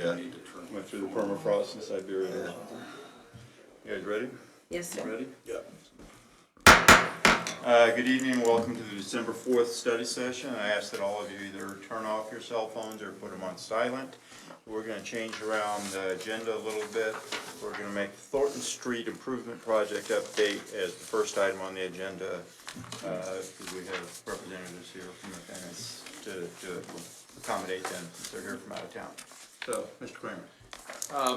Yeah. Went through the permafrost in Siberia or something. You guys ready? Yes, sir. Ready? Yeah. Good evening. Welcome to the December 4th study session. I ask that all of you either turn off your cell phones or put them on silent. We're going to change around the agenda a little bit. We're going to make the Thornton Street Improvement Project update as the first item on the agenda because we have representatives here from the tenants to accommodate them since they're here from out of town. So, Mr. Kramer.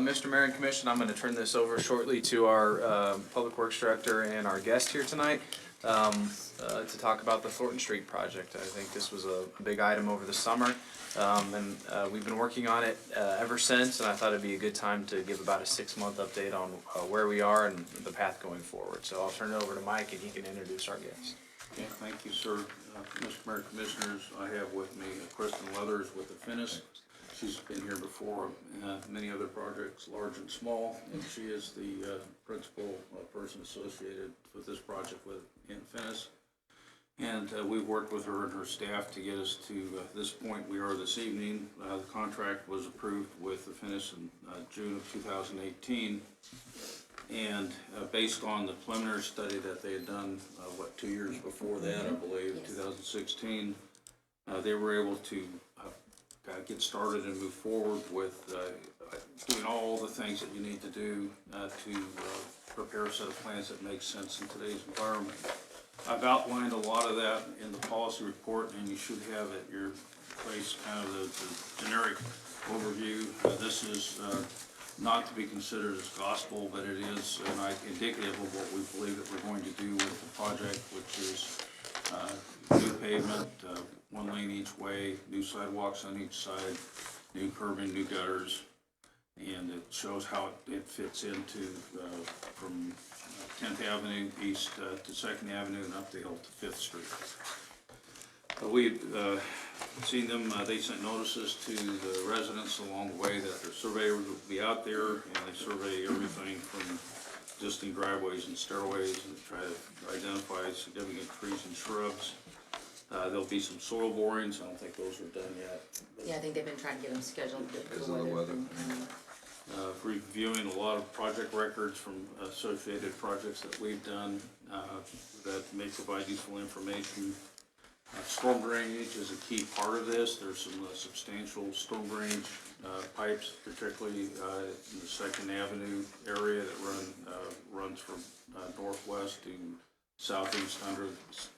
Mr. Mayor and Commission, I'm going to turn this over shortly to our Public Works Director and our guest here tonight to talk about the Thornton Street project. I think this was a big item over the summer, and we've been working on it ever since, and I thought it'd be a good time to give about a 6-month update on where we are and the path going forward. So I'll turn it over to Mike and he can introduce our guest. Okay, thank you, sir. Mr. Mayor, Commissioners, I have with me Kristen Leathers with the Finnis. She's been here before, many other projects, large and small, and she is the principal person associated with this project in Finnis. And we've worked with her and her staff to get us to this point we are this evening. The contract was approved with the Finnis in June of 2018. And based on the preliminary study that they had done, 2 years before that, I believe, yes. 2016, they were able to get started and move forward with doing all the things that you need to do to prepare a set of plans that make sense in today's environment. I've outlined a lot of that in the policy report, and you should have at your place kind of the generic overview. This is not to be considered as gospel, but it is indicative of what we believe that we're going to do with the project, which is new pavement, 1 lane each way, new sidewalks on each side, new curbing, new gutters, and it shows how it fits into from 10th Avenue east to 2nd Avenue and up the hill to 5th Street. We've seen them, they sent notices to the residents along the way that their surveyor will be out there, and they survey everything from existing driveways and stairways and try to identify significant trees and shrubs. There'll be some soil borings. I don't think those are done yet. Yeah, I think they've been trying to get them scheduled Because of the weather. Reviewing a lot of project records from associated projects that we've done that may provide useful information. Storm drainage is a key part of this. There's some substantial storm drainage pipes, particularly in the 2nd Avenue area that runs from northwest to southeast under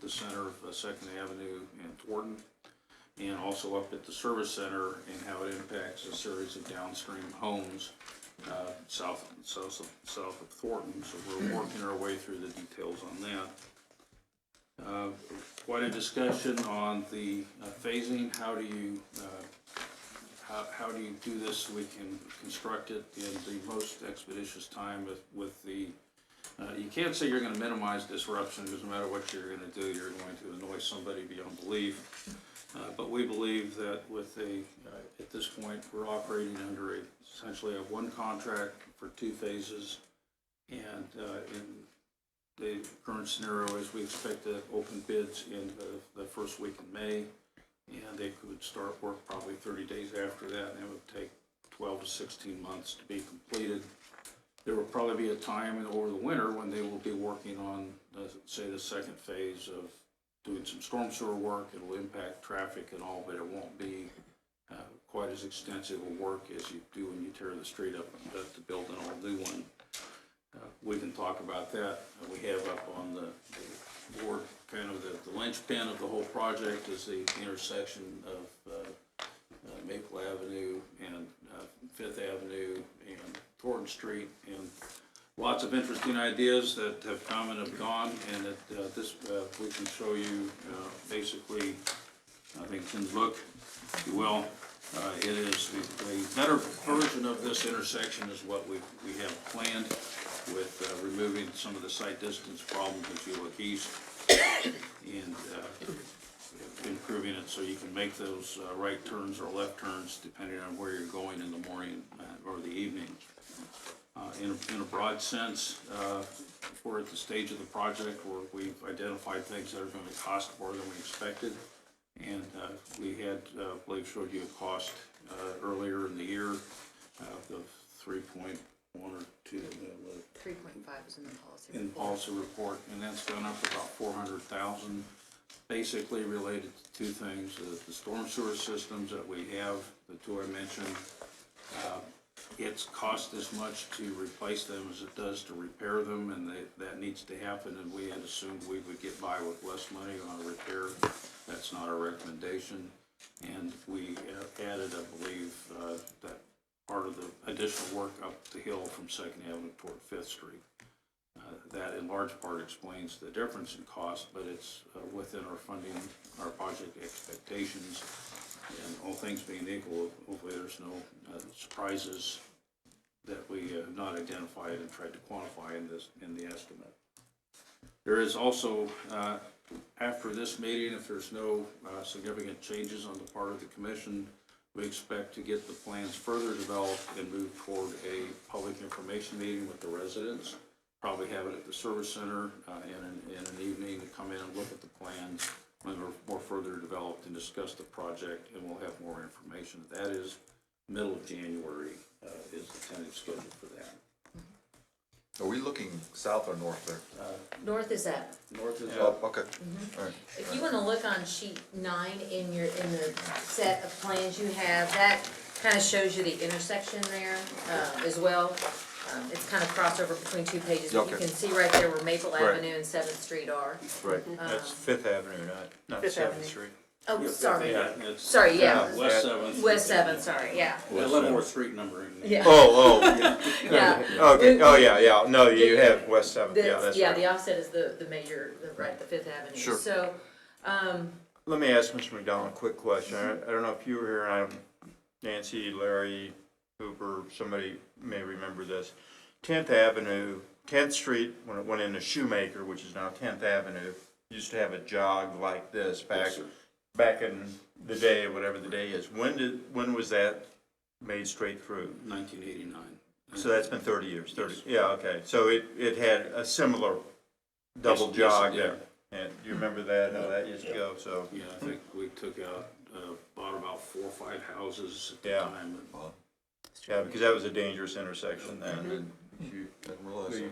the center of 2nd Avenue and Thornton, and also up at the service center and how it impacts a series of downstream homes south of Thornton. So we're working our way through the details on that. Quite a discussion on the phasing. How do you do this so we can construct it in the most expeditious time with the you can't say you're going to minimize disruption because no matter what you're going to do, you're going to annoy somebody beyond belief. But we believe that with at this point, we're operating under essentially a 1 contract for 2 phases. And in the current scenario is we expect to open bids in the first week in May. And they could start work probably 30 days after that, and it would take 12 to 16 months to be completed. There will probably be a time over the winter when they will be working on, say, the 2nd phase of doing some storm sewer work. It will impact traffic and all, but it won't be quite as extensive a work as you do when you tear the street up to build an all-new one. We can talk about that. We have up on the board kind of the linchpin of the whole project is the intersection of Maple Avenue and 5th Avenue and Thornton Street, and lots of interesting ideas that have come and have gone, and that this we can show you basically, I think it's in the book, if you will. It is the better version of this intersection is what we have planned with removing some of the sight distance problems as you look east and improving it so you can make those right turns or left turns depending on where you're going in the morning or the evening. In a broad sense, we're at the stage of the project where we've identified things that are going to cost more than we expected, and we had, I believe, showed you a cost earlier in the year. 3.1 or 2, 3.5 is in the policy. in policy report, and that's gone up about 400,000, basically related to two things: the storm sewer systems that we have, the two I mentioned. It's cost as much to replace them as it does to repair them, and that needs to happen, and we had assumed we would get by with less money on a repair. That's not our recommendation, and we added, I believe, that part of the additional work up the hill from 2nd Avenue toward 5th Street. That in large part explains the difference in cost, but it's within our funding, our project expectations, and all things being equal, hopefully there's no surprises that we have not identified and tried to quantify in the estimate. There is also, after this meeting, if there's no significant changes on the part of the commission, we expect to get the plans further developed and move toward a public information meeting with the residents. Probably have it at the service center in an evening to come in and look at the plans when they're more further developed and discuss the project, and we'll have more information. That is middle of January is the tentative schedule for that. Are we looking south or north there? North is up. North is Oh, up. okay. All right. If you wanna look on sheet 9 in the set of plans you have, that kinda shows you the intersection there, as well. It's kind of crossover between two pages, but you Okay. can see right there where Maple Right. Avenue and 7th Street are. Right. That's Fifth Avenue, not Fifth 7th Avenue. Street. Oh, sorry. Yeah, it's Sorry, yeah. West 7th. West 7th, sorry, yeah. Leavenworth Street number. Yeah. Oh, Yeah. okay, oh, yeah, no, you have West 7th, yeah, that's Yeah, right. the offset is the major, right, the Fifth Avenue. Sure. So, Let me ask Mr. McDonald a quick question. I don't know if you were here, and Nancy, Larry, Hooper, somebody may remember this. 10th Avenue, 10th Street, when it went into Shoemaker, which is now 10th Avenue, used to have a jog like this back in the day, whatever the day is. When was that made straight through? 1989. So that's been 30 years, yeah, okay. So it had a similar double Yes, jog it did. there. And do you remember that, how that used to go, so? Yeah, I think we took out, bought about 4 or 5 houses at the Yeah. time. Yeah, because that was a dangerous intersection then. You didn't realize that.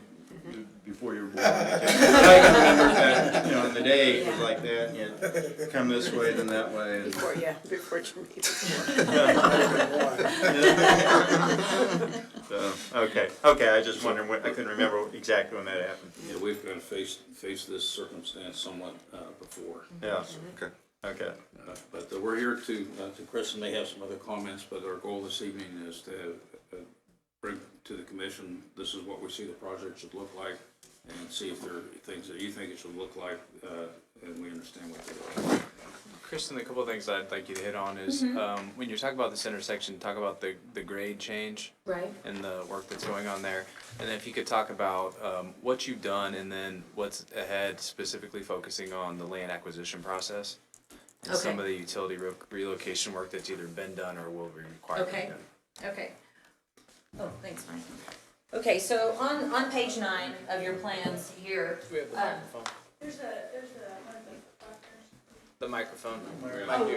Before you were born. I can remember that, in the day it was like that, and you'd come this way, then that way. and- Before you meet. So, okay, I just wondered when, I couldn't remember exactly when that happened. Yeah, we've got to face this circumstance somewhat before. Yeah, Okay. okay. But we're here to Chris may have some other comments, but our goal this evening is to bring to the commission, this is what we see the project should look like, and see if there are things that you think it should look like, and we understand what they are. Kristen, a couple of things I'd like you to hit on is, when you're talking about this intersection, talk about the grade change right? and the work that's going on there. And then if you could talk about what you've done and then what's ahead, specifically focusing on the land acquisition process. And some Okay. of the utility relocation work that's either been done or will be required to be Okay. done. Okay. Oh, thanks, Mike. Okay, so on page 9 of your plans here, There's a. The microphone.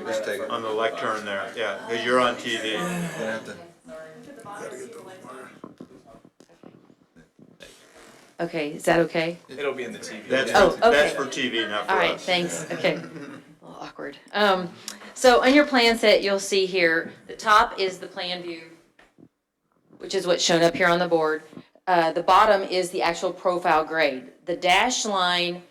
Just take it. On the lectern there, yeah, because you're on TV. You have to- okay, is that okay? It'll be in the TV. That's Oh, for, that's okay. for TV, not for us. All right, thanks, okay. A little awkward. So on your plan set, you'll see here, the top is the plan view, which is what's shown up here on the board. The bottom is the actual profile grade. The dashed line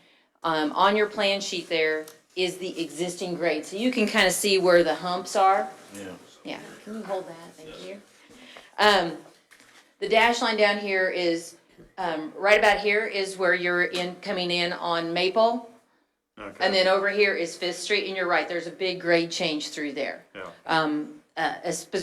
on your plan sheet there is the existing grade. So you can kind of see where the humps are. Yeah. Yeah, can you hold that? Thank you. The dash line down here is, right about here is where you're coming in on Maple. Okay. And then over here is 5th Street, and you're right, there's a big grade change through there. Yeah.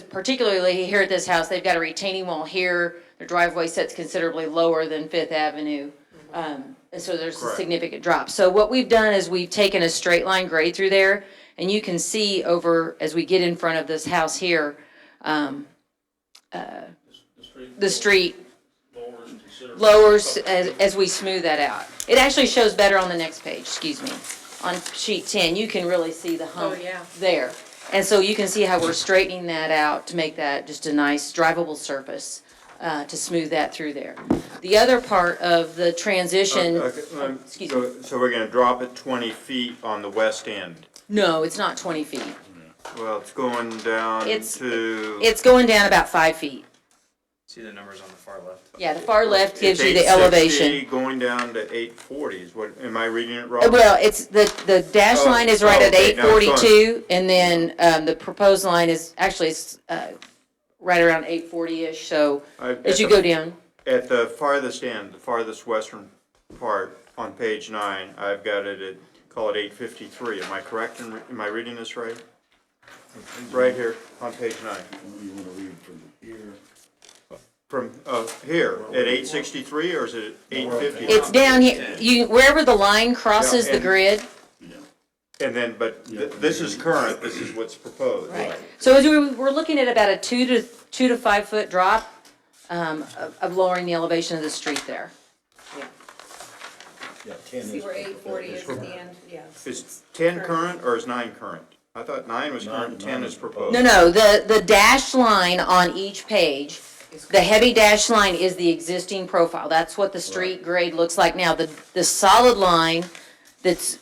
Particularly here at this house, they've got a retaining wall here, their driveway sits considerably lower than 5th Avenue. And so there's a Correct. significant drop. So what we've done is we've taken a straight line grade through there, and you can see over, as we get in front of this house here, the street lowers as we smooth that out. It actually shows better on the next page, excuse me. On sheet 10, you can really see the hump there. And so you can see how we're straightening that out to make that just a nice drivable surface. to smooth that through there. The other part of the transition, excuse me. So we're gonna drop it 20 feet on the west end. No, it's not 20 feet. Well, it's going down It's- to. It's going down about 5 feet. See the numbers on the far left? Yeah, the far left gives It's you the 860 elevation. Going down to 840 is what, am I reading it wrong? Well, it's, the dash Oh, line is right oh, at okay, now it's 842, and then, the proposed line is, actually, it's, right around 840-ish, so as you go down. At the farthest end, the farthest western part on page 9, I've got it at, call it 853. Am I correct? Am I reading this right? Right here on page 9. You wanna read from here? From, here, at 863, or is it 850? It's down here, wherever the line crosses Yeah, the and- grid. And then, but this is current, this is what's proposed. Right. So as we're looking at about a 2 to 5 foot drop, of lowering the elevation of the street there. Yeah, 10 See is. where 840 is at the end, yeah. Is 10 current or is 9 current? I thought 9 was current, 10 is proposed. No, the dashed line on each page, the heavy dashed line is the existing profile. That's what the street grade looks like now. The solid line that's,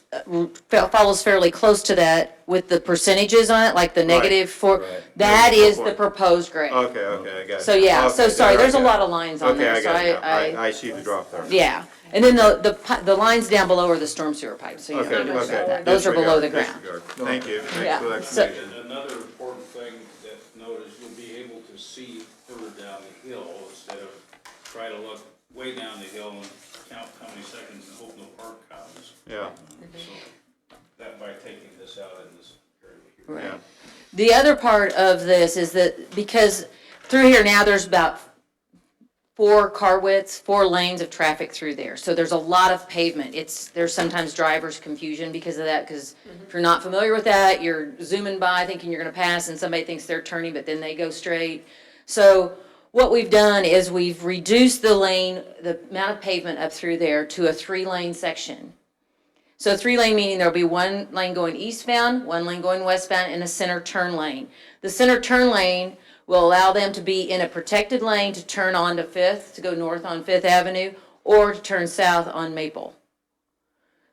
follows fairly close to that with the percentages on it, like the -4, that is the proposed grade. Okay, I got it. So, yeah, so Okay, sorry, there, there's a okay. lot of lines on Okay, there, I so got it now. I see the drop there. yeah. And then the lines down below are the storm sewer pipes, so you Okay, don't need to worry about okay. that. Those are below the Disregard, ground. disregard. Thank you, thanks Yeah, for that so- explanation. And another important thing that note is you'll be able to see further down the hill instead of try to look way down the hill and count how many seconds and hope no park comes. Yeah, So that by taking this out in this area here. Right. The other part of this is that because through here now, there's about 4 car widths, 4 lanes of traffic through there. So there's a lot of pavement. There's sometimes driver's confusion because of that, because if you're not familiar with that, you're zooming by thinking you're gonna pass and somebody thinks they're turning, but then they go straight. So what we've done is we've reduced the amount of pavement up through there to a 3-lane section. So 3-lane meaning there'll be 1 lane going eastbound, 1 lane going westbound, and a center turn lane. The center turn lane will allow them to be in a protected lane to turn onto 5th, to go north on 5th Avenue, or to turn south on Maple.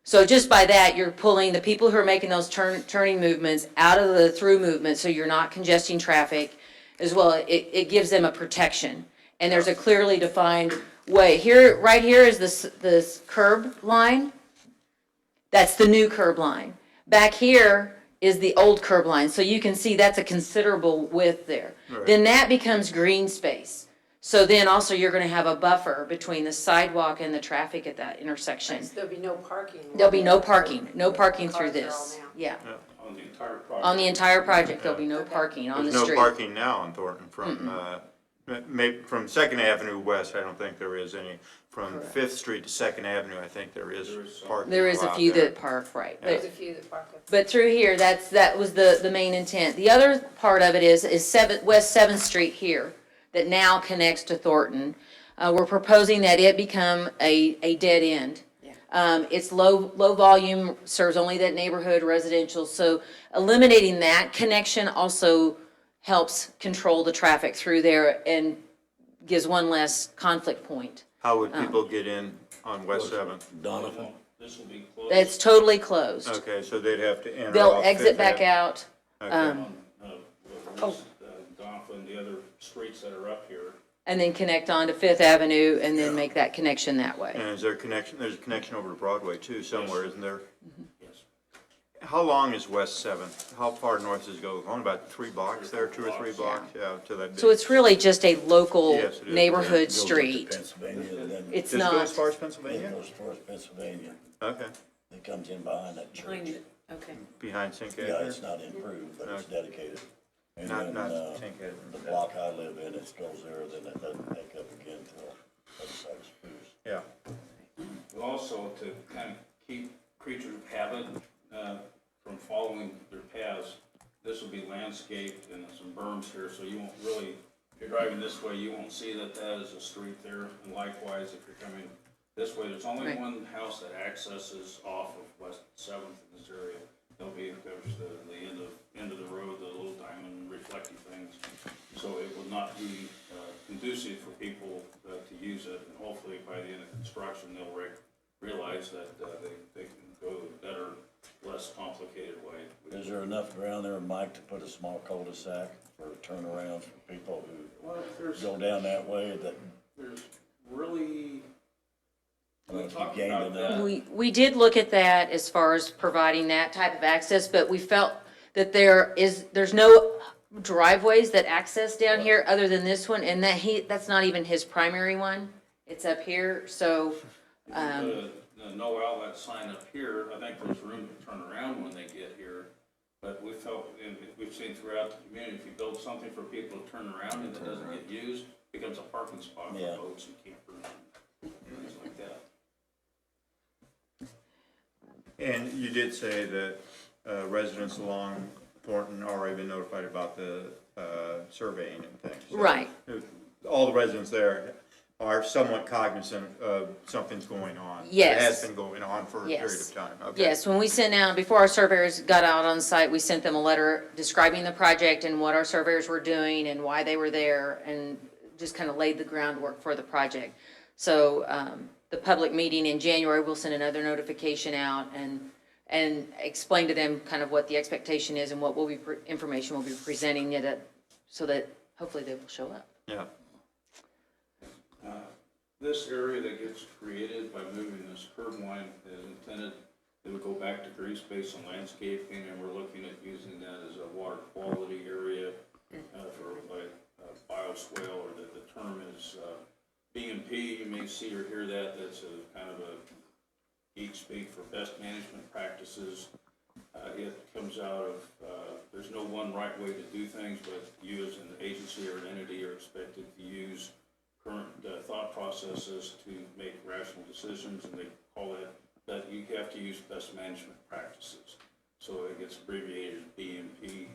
So just by that, you're pulling the people who are making those turning movements out of the through movement, so you're not congesting traffic as well. It gives them a protection. And there's a clearly defined way. Here, right here is this curb line. That's the new curb line. Back here is the old curb line, so you can see that's a considerable width there. Then that becomes green space. So then also you're gonna have a buffer between the sidewalk and the traffic at that intersection. So there'll be no parking. There'll be no parking through Cars are all this. now. Yeah. On the entire project. On the entire project, there'll be no parking on the there's no street. parking now on Thornton from, from 2nd Avenue west, I don't think there is any. From 5th Street to 2nd Avenue, I think there is parking. There is a allowed few there. that park, right. There's a few that park up. But through here, that was the main intent. The other part of it is West 7th Street here, that now connects to Thornton. We're proposing that it become a dead end. It's low volume, serves only that neighborhood residential, so eliminating that connection also helps control the traffic through there and gives one less conflict point. How would people get in on West 7th? Donovan? This will be closed. It's totally closed. Okay, so they'd have to enter They'll off exit Fifth back Ave. out. Okay. Doniphan, the other streets that are up here. And then connect onto Fifth Avenue and then make that connection that way. And is there a connection, there's a connection over to Broadway too, somewhere, isn't there? Yes. How long is West 7th? How far north does it go? Only about 3 blocks there, 2 or 3 blocks, yeah, to that big. So it's really just a local Yes, it is. neighborhood Goes up to street. Pennsylvania and then. It's Does it go not, as far as Then Pennsylvania? goes towards Pennsylvania. Okay, It comes in behind that church. Behind it, okay. behind Cinque Yeah, Avenue? it's not improved, but it's dedicated. And Not, then, not Cinque Avenue. the block I live in, it goes there, then it doesn't pick up again till other side of Spruce. Yeah, Also, to kind of keep creatures of habit from following their paths, this will be landscaped and some berms here, so you won't really, if you're driving this way, you won't see that that is a street there. And likewise, if you're coming this way, there's only Right. one house that accesses off of West 7th in this area. There's the end of the road, the little diamond reflecting things. So it will not be conducive conducive for people to use it, and hopefully by the end of construction, they'll realize that they can go a better, less complicated way. Is there enough ground there, Mike, to put a small cul-de-sac for turnarounds for people who Well, go down that way that, there's really, we if you talked gained about enough? that. We did look at that as far as providing that type of access, but we felt that there's no driveways that access down here other than this one, and that's not even his primary one. It's up here, so, If you put a no outlet sign up here, I think there's room to turn around when they get here. But we felt, and we've seen throughout the community, if you build something for people to turn around and it doesn't get used, it becomes a parking spot for Yeah. boats and campers and things like that. And you did say that residents along Thornton already been notified about the surveying and things. So Right. All the residents there are somewhat cognizant of something's going on. Yes. It has been going on for a period Yes. of time. Okay. yes, when we sent out, before our surveyors got out on site, we sent them a letter describing the project and what our surveyors were doing and why they were there, and just kind of laid the groundwork for the project. So, the public meeting in January, we'll send another notification out and explain to them kind of what the expectation is and what information we'll be presenting so that hopefully they will show up. Yeah. This area that gets created by moving this curb line is intended, it would go back to green space and landscaping, and we're looking at using that as a water quality area for like bioswale, or the term is B&P. You may see or hear that. That's a kind of a geek speak for best management practices. It comes out of, there's no one right way to do things, but you as an agency or an entity are expected to use current thought processes to make rational decisions, and they call that you have to use best management practices. So it gets abbreviated as BMP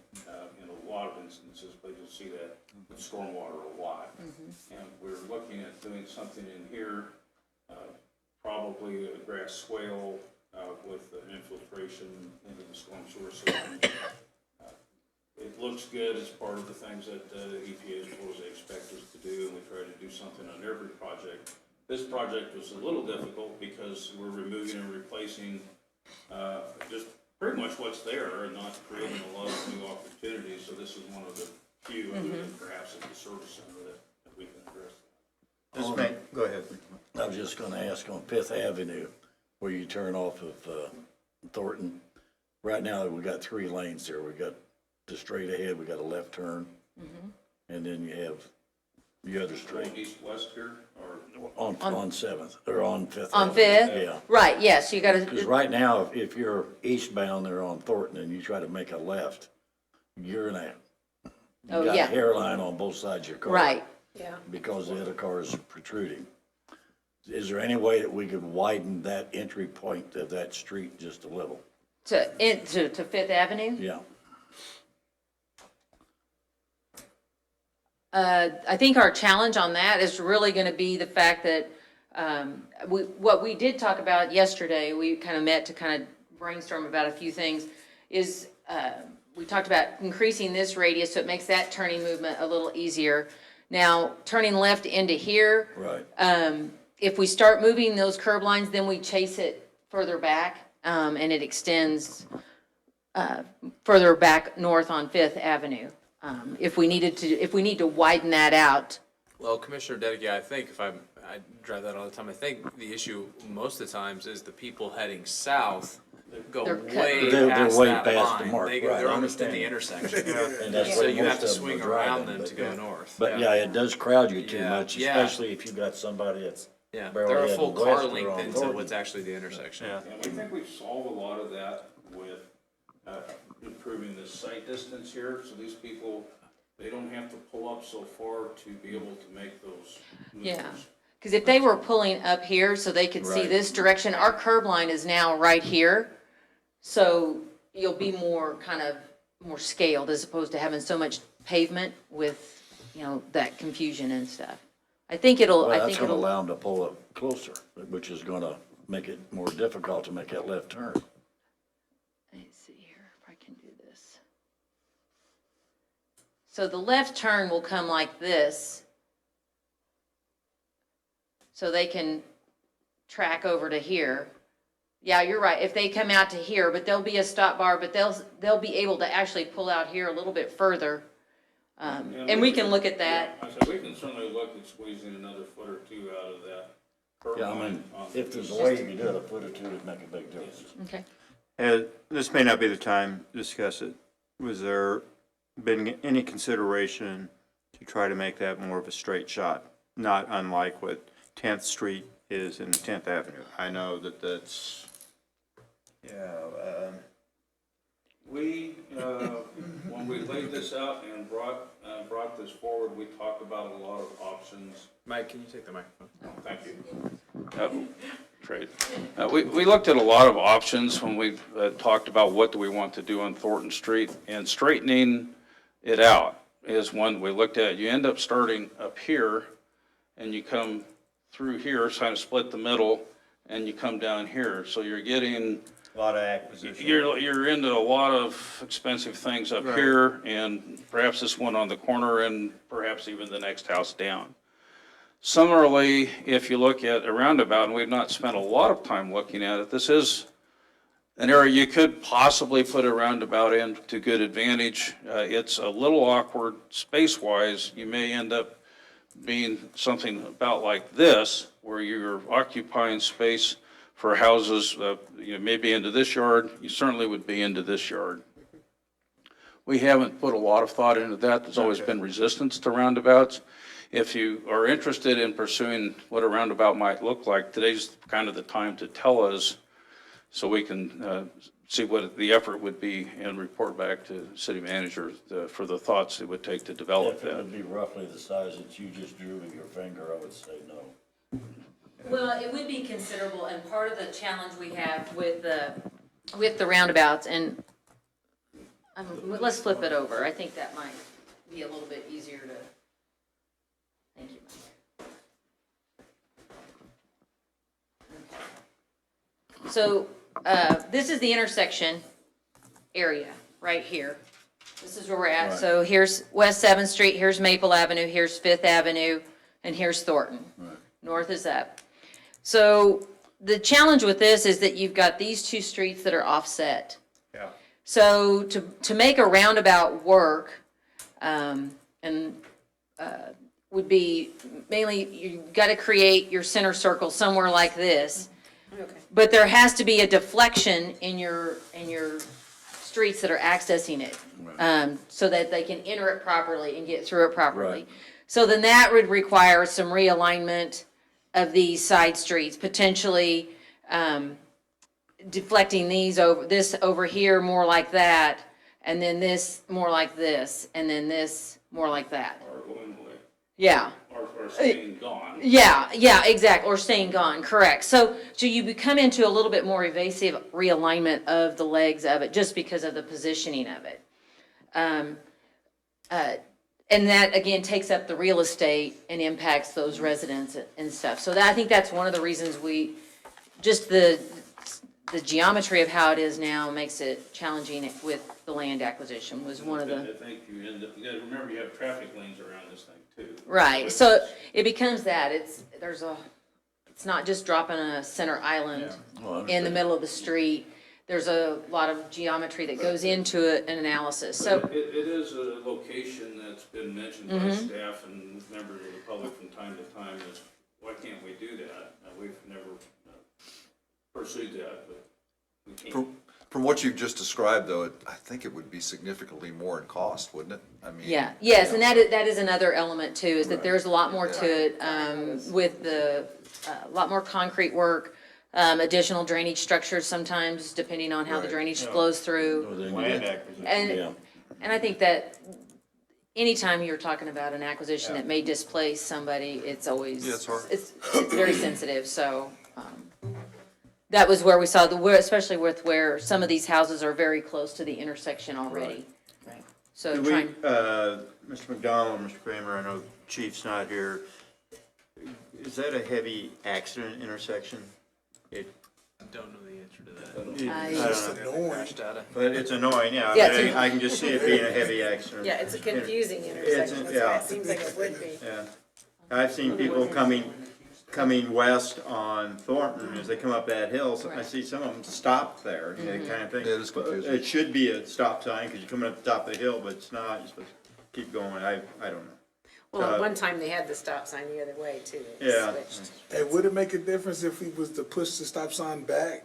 in a lot of instances, but you'll see that with stormwater a lot. And we're looking at doing something in here, probably a grass swale with an infiltration into the storm sewer system. It looks good as part of the things that EPA suppose they expect us to do, and we try to do something on every project. This project was a little difficult because we're removing and replacing just pretty much what's there and not creating a lot of new opportunities. So this is one of the few, other than perhaps at the service center, that we can address. Go ahead. I was just gonna ask on Fifth Avenue, where you turn off of Thornton. Right now, we got 3 lanes there. We got the straight ahead, we got a left turn, and then you have the other Going straight east-west here, or on Seventh, or on Fifth. On Avenue. Fifth? Yeah. Right, yes, you Because gotta, right now, if you're eastbound there on Thornton and you try to make a left, you're in a, Oh, you got yeah. a hairline on both sides of your car. right. Yeah. Because the other car is protruding. Is there any way that we could widen that entry point of that street just a little? To Fifth Avenue? Yeah. I think our challenge on that is really gonna be the fact that, what we did talk about yesterday, we kind of met to kind of brainstorm about a few things, is, we talked about increasing this radius so it makes that turning movement a little easier. Now, turning left into here, Right. if we start moving those curb lines, then we chase it further back, and it extends, further back north on Fifth Avenue. If we need to widen that out. Well, Commissioner Dedeke, I think I drive that all the time. I think the issue most of the times is the people heading south go They're way They're past way that past the line. mark, right, They're I almost in understand. the intersection. And that's So where you have to most of them swing are around driving, them but to go north. But yeah, it does crowd you too Yeah, much, yeah. especially if you got somebody that's Yeah, barely they're a heading full west car or length on into Thornton. what's actually the intersection. Yeah. And we think we've solved a lot of that with improving the sight distance here, so these people, they don't have to pull up so far to be able to make those moves. Yeah. Because if they were pulling up here so they could see Right. this direction, our curb line is now right here. So you'll be more scaled as opposed to having so much pavement with, that confusion and stuff. I think Well, that's gonna allow them to pull up closer, which is gonna make it more difficult to make that left turn. Let's see here if I can do this. So the left turn will come like this, so they can track over to here. Yeah, you're right, if they come out to here, but there'll be a stop bar, but they'll be able to actually pull out here a little bit further. And we can look at that. Yeah, I said, we can certainly look at squeezing another foot or two out of that. curb Yeah, I line mean, on if the there's a east. way you can do it, a foot or two would make a big difference. Okay. This may not be the time to discuss it. Was there been any consideration to try to make that more of a straight shot? Not unlike what 10th Street is in 10th Avenue. I know that that's, We, when we laid this out and brought this forward, we talked about a lot of options. Mike, can you take the microphone? Thank you. Trade. We looked at a lot of options when we talked about what do we want to do on Thornton Street, and straightening it out is one we looked at. You end up starting up here, and you come through here, kind of split the middle, and you come down here. So you're getting, a lot of acquisition. you're into a lot of expensive things up here, and perhaps this one on the corner, and perhaps even the next house down. Similarly, if you look at a roundabout, and we've not spent a lot of time looking at it, this is an area you could possibly put a roundabout in to good advantage. It's a little awkward space-wise. You may end up being something about like this, where you're occupying space for houses, maybe into this yard. You certainly would be into this yard. We haven't put a lot of thought into that. There's always been resistance to roundabouts. If you are interested in pursuing what a roundabout might look like, today's kind of the time to tell us, so we can see what the effort would be and report back to the city manager for the thoughts it would take to develop If it that. would be roughly the size that you just drew with your finger, I would say no. Well, it would be considerable, and part of the challenge we have with the roundabouts, and let's flip it over. I think that might be a little bit easier to, thank you, Mike. Okay. So, this is the intersection area, right here. This is where we're at. Right. So here's West 7th Street, here's Maple Avenue, here's 5th Avenue, and here's Thornton. Right. North is up. So the challenge with this is that you've got these two streets that are offset. Yeah. So to make a roundabout work, would be mainly, you've got to create your center circle somewhere like this. Okay. But there has to be a deflection in your streets that are accessing it, so that they can enter it properly and get through it properly. Right. So then that would require some realignment of these side streets, potentially deflecting this over here more like that, and then this more like this, and then this more like that. Or going away, Yeah. or staying gone. Yeah, exactly, or staying gone, correct. So you come into a little bit more evasive realignment of the legs of it, just because of the positioning of it. And that, again, takes up the real estate and impacts those residents and stuff. So I think that's one of the reasons just the geometry of how it is now makes it challenging with the land acquisition was one of the. I think you end up, you gotta remember you have traffic lanes around this thing too. Right, so it becomes that, it's not just dropping a center island Well, I in the understand. middle of the street. There's a lot of geometry that goes into it, an analysis, so, It is a location that's been mentioned by staff and members of the public from time to time, is why can't we do that? We've never pursued that, but we can't. From what you've just described, though, I think it would be significantly more in cost, wouldn't it? I mean. yeah, yes, and that is another element too, is that there's a lot more to it, with a lot more concrete work, additional drainage structures sometimes, depending on how the Right. drainage flows through. Well, then you Land get- acquisition. Yeah. And I think that anytime you're talking about an acquisition that may displace somebody, it's always. Yeah, it's hard. It's very sensitive, so, that was where we saw especially with where some of these houses are very close to the intersection already. Right. So Do we, trying, Mr. McDonald, Mr. Kramer, I know Chief's not here. Is that a heavy accident intersection? I don't know the answer to that. I don't know. Crash data. But it's annoying, yeah. Yeah, But it's I can just see it being a heavy accident. Yeah, it's a confusing intersection, that's why yeah. it seems like it would be. Yeah. I've seen people coming coming west on Thornton, as they come up that hill, so I see some of them stop there, you know, kind of thing. Yeah, it is confusing. It should be a stop sign, because you're coming up the top of the hill, but it's not, you're supposed to keep going, I don't know. Well, at one time they had the stop sign the other way too. It Yeah. switched. Hey, would it make a difference if we was to push the stop sign back?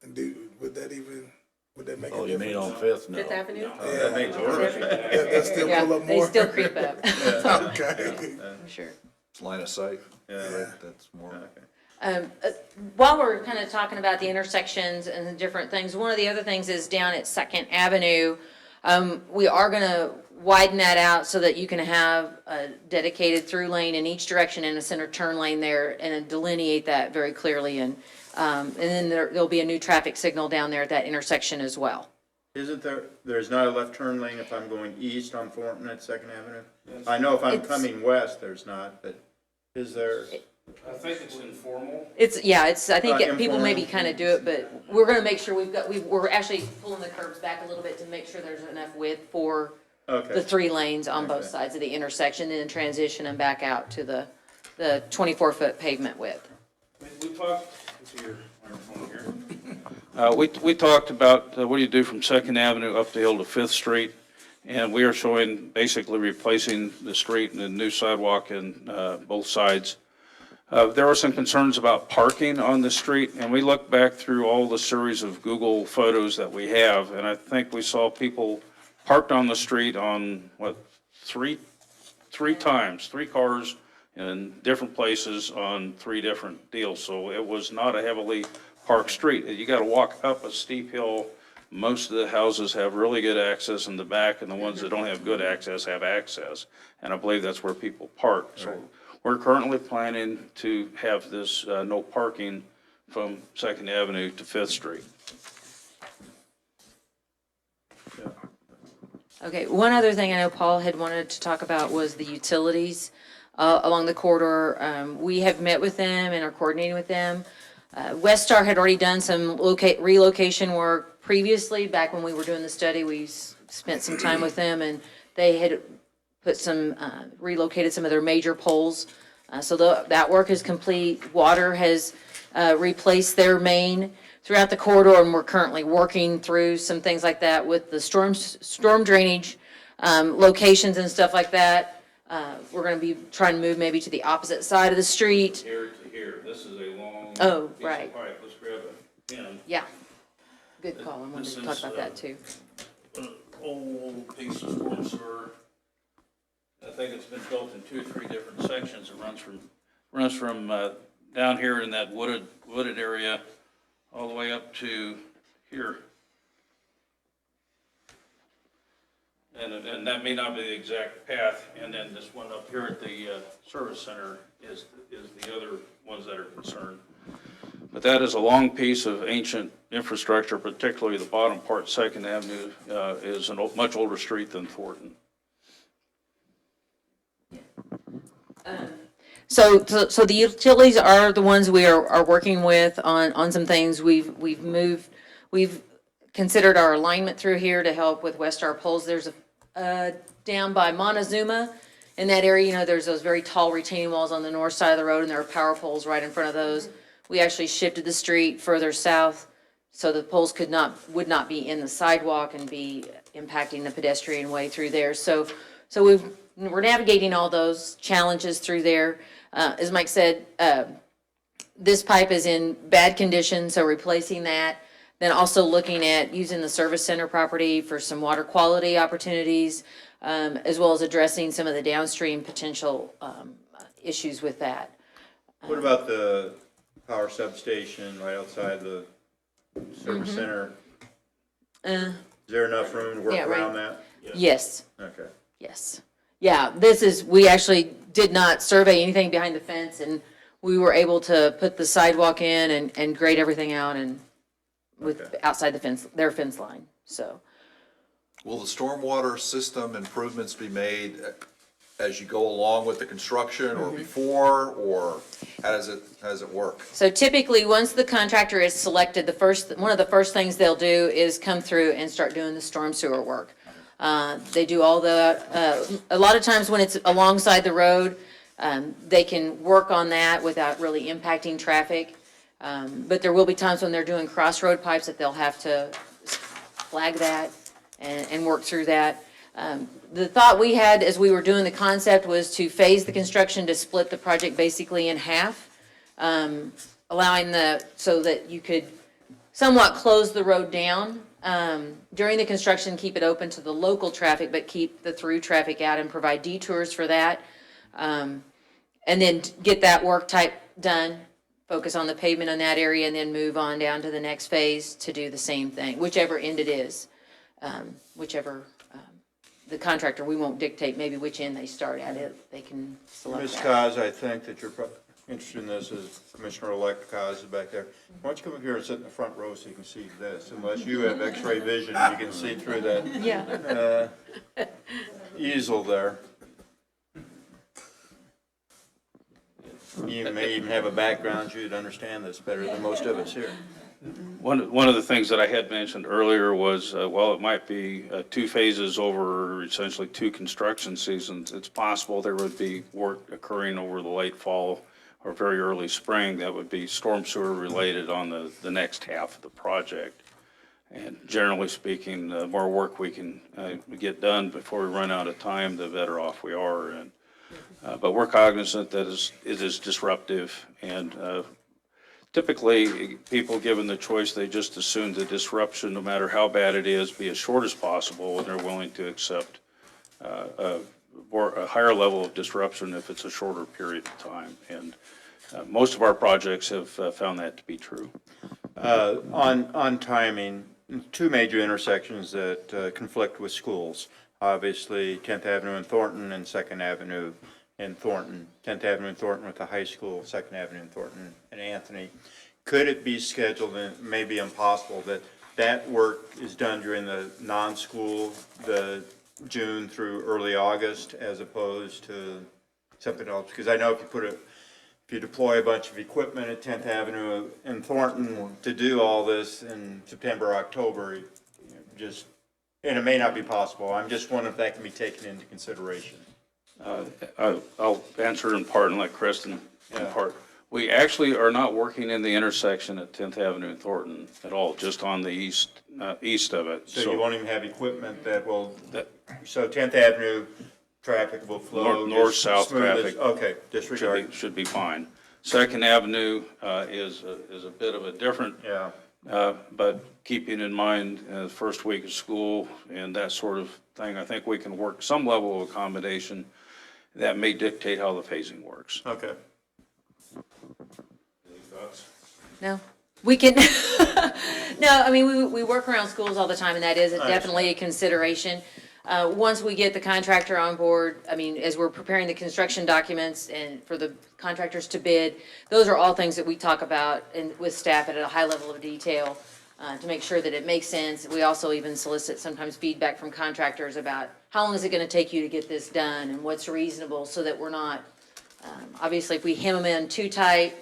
And would that make Oh, a you mean difference? on Fifth now? Fifth Avenue? That makes it worse. That still Yeah, pull up they more? still creep up, Okay. I'm sure. It's line of sight. Yeah. Right? That's more. While we're kind of talking about the intersections and the different things, one of the other things is down at Second Avenue. We are gonna widen that out so that you can have a dedicated through lane in each direction and a center turn lane there and delineate that very clearly. And then there'll be a new traffic signal down there at that intersection as well. Isn't there's not a left turn lane if I'm going east on Thornton at Second Avenue? I know if I'm It's- coming west, there's not, but is there? I think it's informal. I think people maybe Informal. kind of do it, but we're gonna make sure we're actually pulling the curbs back a little bit to make sure there's enough width for the Okay, 3 lanes on both Okay. sides of the intersection, and then transition them back out to the 24-foot pavement width. We talked, let's see your microphone here. We talked about what do you do from Second Avenue up the hill to Fifth Street? And we are showing basically replacing the street and a new sidewalk in both sides. There were some concerns about parking on the street, and we looked back through all the series of Google photos that we have, and I think we saw people parked on the street on, three times, 3 cars in different places on 3 different deals. So it was not a heavily parked street. You got to walk up a steep hill. Most of the houses have really good access in the back, and the ones that don't have good access have access. And I believe that's where people park. So we're currently planning to have this no parking from Second Avenue to Fifth Street. Okay, one other thing I know Paul had wanted to talk about was the utilities along the corridor. We have met with them and are coordinating with them. Westar had already done some relocation work previously, back when we were doing the study. We spent some time with them, and they had put some, relocated some of their major poles. So that work is complete. Water has replaced their main throughout the corridor, and we're currently working through some things like that with the storm drainage locations and stuff like that. We're gonna be trying to move maybe to the opposite side of the street. Here to here, this is a long Oh, piece right. of pipe. Let's grab a pen. Yeah, good call. I wanted This to talk is, about that too. An old piece of storm sewer. I think it's been built in 2 or 3 different sections. It runs from down here in that wooded area all the way up to here. And that may not be the exact path. And then this one up here at the service center is the other ones that are concerned. But that is a long piece of ancient infrastructure, particularly the bottom part. Second Avenue is a much older street than Thornton. So the utilities are the ones we are working with on some things. We've considered our alignment through here to help with Westar poles. There's a, down by Montezuma, in that area, there's those very tall retaining walls on the north side of the road, and there are power poles right in front of those. We actually shifted the street further south, so the poles would not be in the sidewalk and be impacting the pedestrian way through there. So we're navigating all those challenges through there. As Mike said, this pipe is in bad condition, so replacing that. Then also looking at using the service center property for some water quality opportunities, as well as addressing some of the downstream potential issues with that. what about the power substation right outside the service Mm-hmm. center? Is there enough room to work Yeah, right. around that? Yes, Okay. yes. Yeah, we actually did not survey anything behind the fence, and we were able to put the sidewalk in and grade everything out and Okay. outside their fence line, so. Will the stormwater system improvements be made as you go along with the construction or before, or how does it work? So typically, once the contractor is selected, one of the first things they'll do is come through and start doing the storm sewer work. They do all a lot of times when it's alongside the road, They can work on that without really impacting traffic. But there will be times when they're doing crossroad pipes that they'll have to flag that and work through that. The thought we had as we were doing the concept was to phase the construction to split the project basically in half, allowing so that you could somewhat close the road down during the construction, keep it open to the local traffic, but keep the through traffic out and provide detours for that. And then get that work type done, focus on the pavement on that area, and then move on down to the next phase to do the same thing, whichever end it is. Whichever, the contractor, we won't dictate maybe which end they start at it, they can select Ms. that. Kaz, I think that you're interested in this, as Commissioner-elect Kaz is back there. Why don't you come up here and sit in the front row so you can see this, unless you have x-ray vision, you can see through that Yeah. easel there. You may even have a background, you'd understand this better than most of us here. One of the things that I had mentioned earlier was, while it might be 2 phases over essentially 2 construction seasons, it's possible there would be work occurring over the late fall or very early spring that would be storm sewer related on the next half of the project. And generally speaking, the more work we can get done before we run out of time, the better off we are. And but we're cognizant that it is disruptive, and typically, people given the choice, they just assume the disruption, no matter how bad it is, be as short as possible, and they're willing to accept a higher level of disruption if it's a shorter period of time. And most of our projects have found that to be true. On timing, 2 major intersections that conflict with schools. Obviously, 10th Avenue and Thornton, and 2nd Avenue in Thornton. 10th Avenue in Thornton with the high school, 2nd Avenue in Thornton and Anthony. Could it be scheduled, and it may be impossible, that work is done during the non-school, the June through early August, as opposed to something else? Because I know if you deploy a bunch of equipment at 10th Avenue in Thornton to do all this in September, October, and it may not be possible. I'm just wondering if that can be taken into consideration. I'll answer in part and let Kristen in part. We actually are not working in the intersection at 10th Avenue and Thornton at all, just on the east of it. So you won't even have equipment that will, so 10th Avenue traffic will flow? North-south traffic. Okay, disregard. Should be fine. 2nd Avenue is a bit of a different, but keeping in mind the first week of school and that sort of thing, I think we can work some level of accommodation that may dictate how the phasing works. Okay. Any thoughts? No, we can, no, I mean, we work around schools all the time, and that is definitely a consideration. Once we get the contractor on board, I mean, as we're preparing the construction documents and for the contractors to bid, those are all things that we talk about with staff at a high level of detail to make sure that it makes sense. We also even solicit sometimes feedback from contractors about how long is it gonna take you to get this done and what's reasonable, so that we're not, obviously, if we hem them in too tight,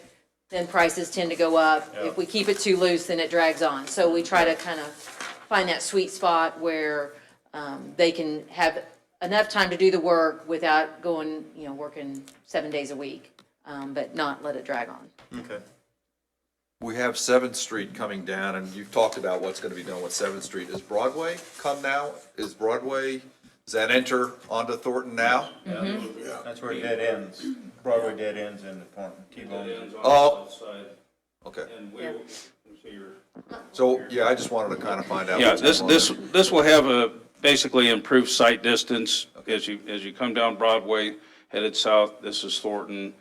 then prices tend to go up. If we keep it too loose, then it drags on. So we try to kind of find that sweet spot where they can have enough time to do the work without going, working 7 days a week, but not let it drag on. Okay. We have 7th Street coming down, and you've talked about what's gonna be done with 7th Street. Is Broadway come now? Does that enter onto Thornton now? That's where it dead ends. Broadway dead ends into Thornton. T-Bone. Okay. And So, yeah, I just wanted to kind of find out. yeah, what's going on there. this will have basically improved sight distance as you come down Broadway, headed south. This is Thornton.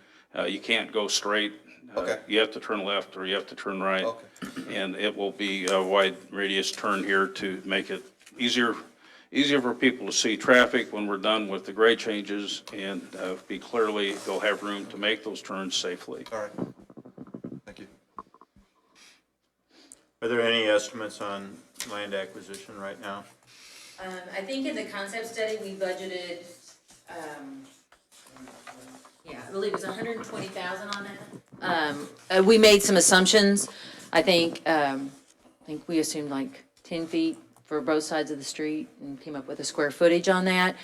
You can't go straight. Okay. You have to turn left or you have to turn right. Okay. And it will be a wide radius turn here to make it easier for people to see traffic when we're done with the grade changes, and they'll have room to make those turns safely. All right. Thank you. Are there any estimates on land acquisition right now? I think in the concept study, we budgeted, I believe it was 120,000 on that. We made some assumptions. I think we assumed like 10 feet for both sides of the street and came up with a square footage on that.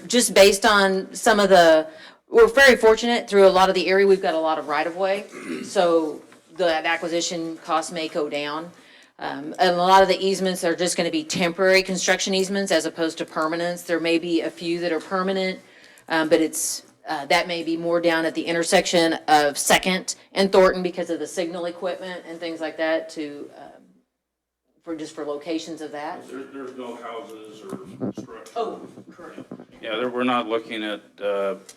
Just based on some of the we're very fortunate through a lot of the area, we've got a lot of right-of-way, so the acquisition costs may go down. And a lot of the easements are just gonna be temporary construction easements as opposed to permanents. There may be a few that are permanent, but that may be more down at the intersection of Second and Thornton because of the signal equipment and things like that for locations of that. There's no houses or structure. Oh, correct. Yeah, we're not looking at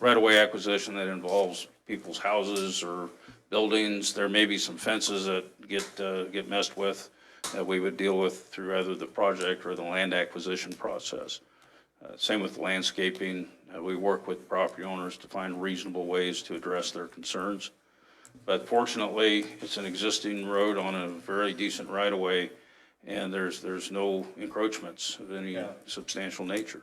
right-of-way acquisition that involves people's houses or buildings. There may be some fences that get messed with that we would deal with through either the project or the land acquisition process. Same with landscaping. We work with property owners to find reasonable ways to address their concerns. But fortunately, it's an existing road on a very decent right-of-way, and there's no encroachments of any substantial nature.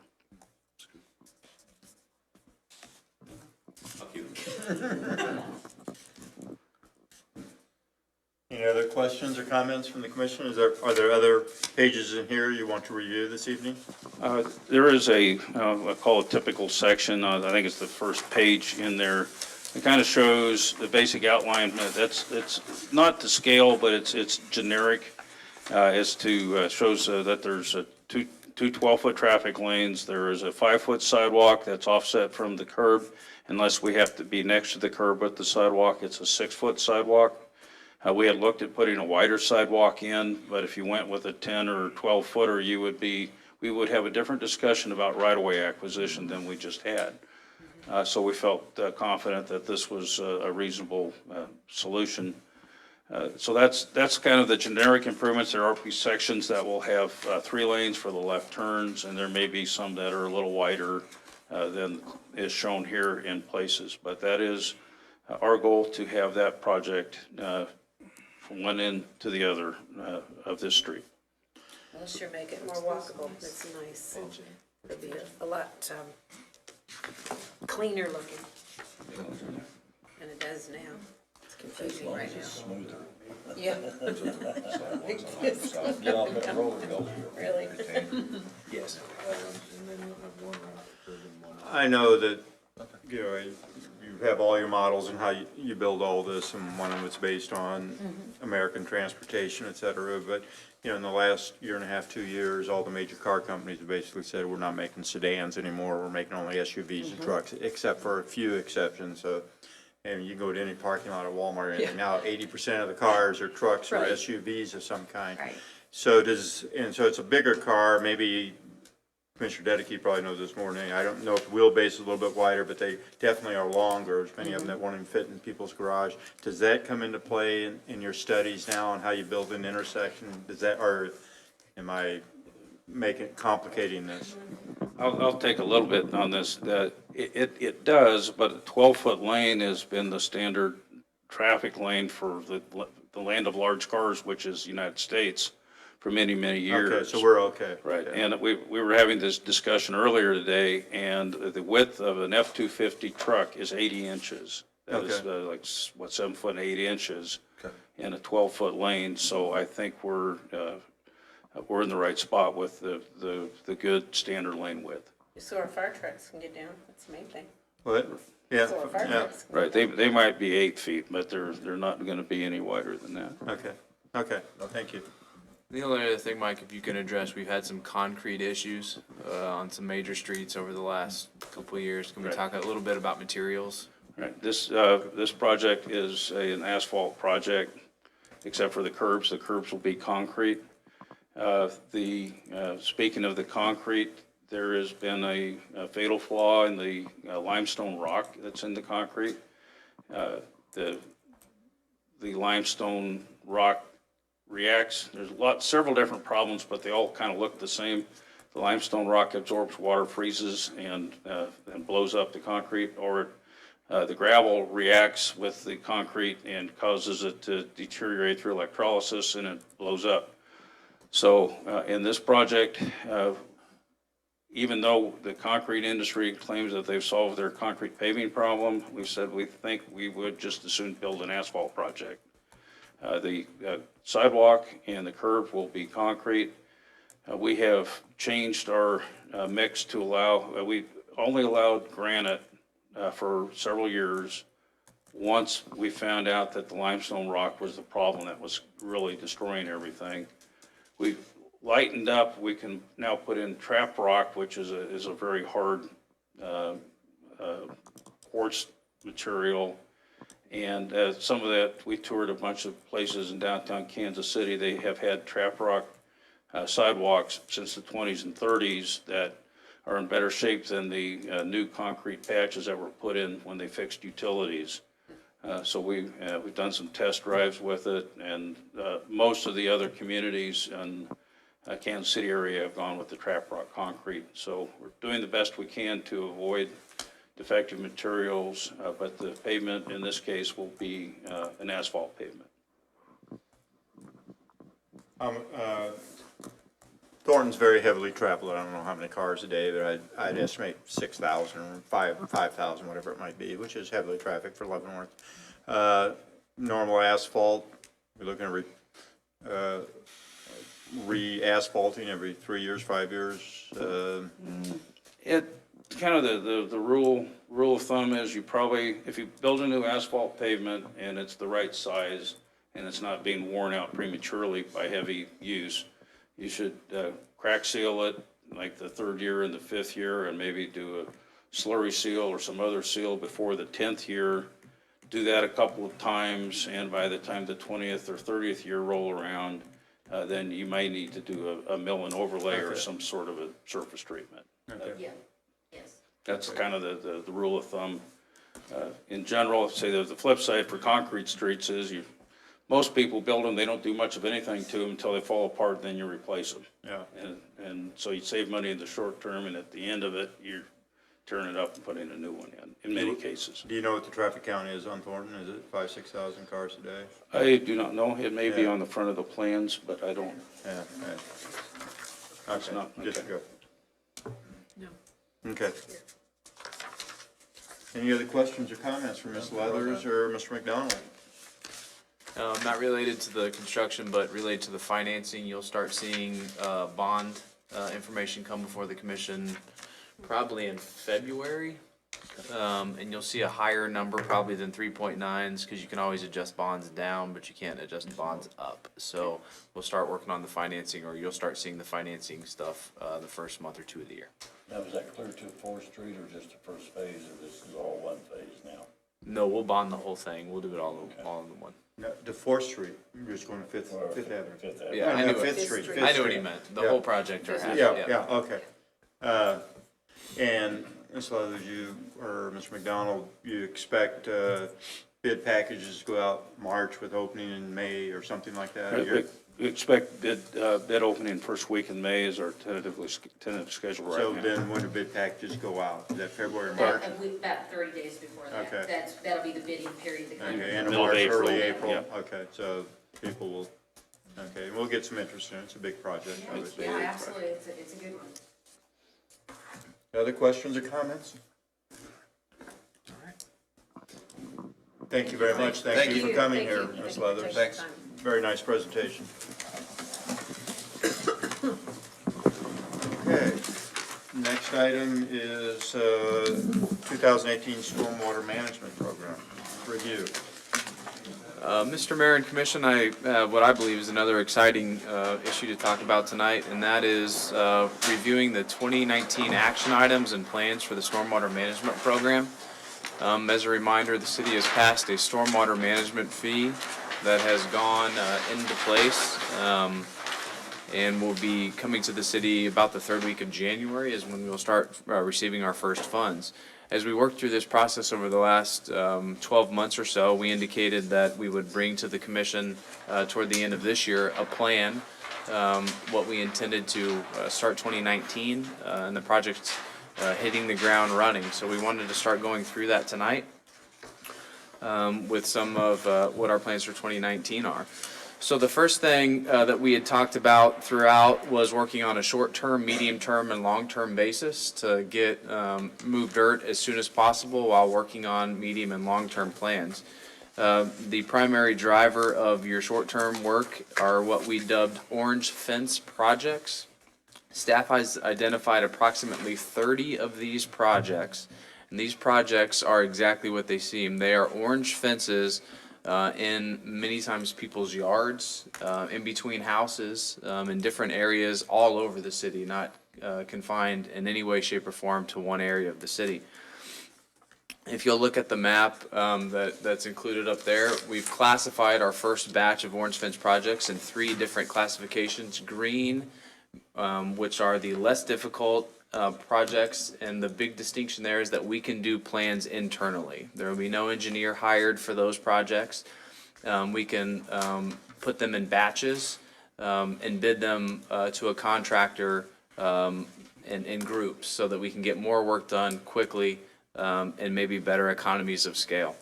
Any other questions or comments from the commission? Are there other pages in here you want to review this evening? There is I call it typical section, I think it's the first page in there. It kind of shows the basic outline. It's not to scale, but it's generic as to, shows that there's two 12-foot traffic lanes. There is a 5-foot sidewalk that's offset from the curb. Unless we have to be next to the curb with the sidewalk, it's a 6-foot sidewalk. We had looked at putting a wider sidewalk in, but if you went with a 10 or 12 footer, we would have a different discussion about right-of-way acquisition than we just had. So we felt confident that this was a reasonable solution. So that's kind of the generic improvements. There are sections that will have 3 lanes for the left turns, and there may be some that are a little wider than is shown here in places. But that is our goal, to have that project from one end to the other of this street. It'll sure make it more walkable. That's nice. It'll be a lot cleaner looking than it does now. It's confusing right now. Yeah. Really? Yes. I know that, you know, you have all your models and how you build all this, and one of them is based on American transportation, et cetera, but, you know, in the last year and a half, 2 years, all the major car companies have basically said, we're not making sedans anymore, we're making only SUVs and trucks, except for a few exceptions. And you go to any parking lot at Walmart, and now 80% of the cars are trucks or SUVs of some kind. Right. So so it's a bigger car, maybe Commissioner Dedeke probably knows this more than me. I don't know if the wheelbase is a little bit wider, but they definitely are longer. There's many of them that won't even fit in people's garage. Does that come into play in your studies now on how you build an intersection? Or am I complicating this? I'll take a little bit on this. It does, but a 12-foot lane has been the standard traffic lane for the land of large cars, which is the United States, for many, many years. Okay, so we're okay. Right, Okay. and we were having this discussion earlier today, and the width of an F-250 truck is 80 inches. That is like, 7 foot and 8 inches in a 12-foot lane, so I think we're in the right spot with the good standard lane width. So our fire trucks can get down. That's the main thing. What? Yeah, So our fire yeah, trucks can Right, get they might be 8 feet, but they're not gonna be any wider than that. okay, thank you. The only other thing, Mike, if you can address, we've had some concrete issues on some major streets over the last couple of years. Can we Right. talk a little bit about materials? Right, this project is an asphalt project, except for the curbs. The curbs will be concrete. Speaking of the concrete, there has been a fatal flaw in the limestone rock that's in the concrete. The limestone rock reacts, there's several different problems, but they all kind of look the same. The limestone rock absorbs water, freezes, and blows up the concrete, or the gravel reacts with the concrete and causes it to deteriorate through electrolysis, and it blows up. So in this project, even though the concrete industry claims that they've solved their concrete paving problem, we said we think we would just as soon build an asphalt project. The sidewalk and the curb will be concrete. We have changed our mix to allow, we only allowed granite for several years. Once we found out that the limestone rock was the problem that was really destroying everything, we lightened up. We can now put in trap rock, which is a very hard quartz material. And some of that, we toured a bunch of places in downtown Kansas City. They have had trap rock sidewalks since the 20s and 30s that are in better shape than the new concrete patches that were put in when they fixed utilities. So we've done some test drives with it, and most of the other communities in Kansas City area have gone with the trap rock concrete. So we're doing the best we can to avoid defective materials, but the pavement in this case will be an asphalt pavement. Thornton's very heavily traveled. I don't know how many cars a day, but I'd estimate 6,000 or 5,000, whatever it might be, which is heavily trafficked for Leavenworth. Normal asphalt, we're looking at re-asphalting every 3 years, 5 years. It kind of the rule of thumb is you probably, if you build a new asphalt pavement and it's the right size and it's not being worn out prematurely by heavy use, you should crack seal it like the 3rd year and the 5th year, and maybe do a slurry seal or some other seal before the 10th year. Do that a couple of times, and by the time the 20th or 30th year roll around, then you may need to do a mill and overlay or some sort of a surface treatment. Yeah, yes. That's kind of the rule of thumb. In general, say the flip side for concrete streets is most people build them, they don't do much of anything to them until they fall apart, then you replace them. Yeah. And so you save money in the short term, and at the end of it, you're tearing it up and putting a new one in many cases. Do you know what the traffic count is on Thornton? Is it 5,000, 6,000 cars a day? I do not know. It may be Yeah. on the front of the plans, but I don't. Yeah. It's Okay, not- just okay. go. No. Okay. Any other questions or comments from Ms. Leathers or Mr. McDonald? Not related to the construction, but related to the financing. You'll start seeing bond information come before the commission probably in February. And you'll see a higher number probably than 3.9s, because you can always adjust bonds down, but you can't adjust bonds up. So we'll start working on the financing, or you'll start seeing the financing stuff the first month or two of the year. Now, was that clear to 4th Street or just the first phase, or this is all one phase now? No, we'll bond the whole thing. We'll do it all in one. No, to 4th Street, you're just going to Fifth Avenue. Fifth Avenue. Yeah, I knew Fifth it. Street. I knew what he meant. The Yeah. whole project or half. Yeah, okay. And Ms. Leathers, you, or Mr. McDonald, you expect bid packages to go out March with opening in May or something like that? We expect bid opening first week in May is our tentative schedule right So now. then when do bid packages go out? Is that February or March? About 30 days before that. Okay. That'll be the bidding period. The Okay, contract. end of Middle of March, April. early April? Yeah. Okay, so people will, okay, we'll get some interest in it. It's a big project. obviously. Yeah, absolutely, it's a good one. Other questions or comments? Thank you very much. Thank you for coming here, Ms. Leathers. Thanks. Very nice presentation. Okay, next item is 2018 Stormwater Management Program review. Mr. Mayor and Commission, what I believe is another exciting issue to talk about tonight, and that is reviewing the 2019 action items and plans for the Stormwater Management Program. As a reminder, the city has passed a stormwater management fee that has gone into place and will be coming to the city about the 3rd week of January is when we'll start receiving our first funds. As we worked through this process over the last 12 months or so, we indicated that we would bring to the commission toward the end of this year a plan, what we intended to start 2019, and the project hitting the ground running. So we wanted to start going through that tonight with some of what our plans for 2019 are. So the first thing that we had talked about throughout was working on a short-term, medium-term, and long-term basis to get move dirt as soon as possible while working on medium and long-term plans. The primary driver of your short-term work are what we dubbed orange fence projects. Staff has identified approximately 30 of these projects, And these projects are exactly what they seem. They are orange fences in many times people's yards, in between houses, in different areas all over the city, not confined in any way, shape, or form to one area of the city. If you'll look at the map that's included up there, we've classified our first batch of orange fence projects in 3 different classifications. Green, which are the less difficult projects, and the big distinction there is that we can do plans internally. There will be no engineer hired for those projects. We can put them in batches and bid them to a contractor in groups so that we can get more work done quickly and maybe better economies of scale.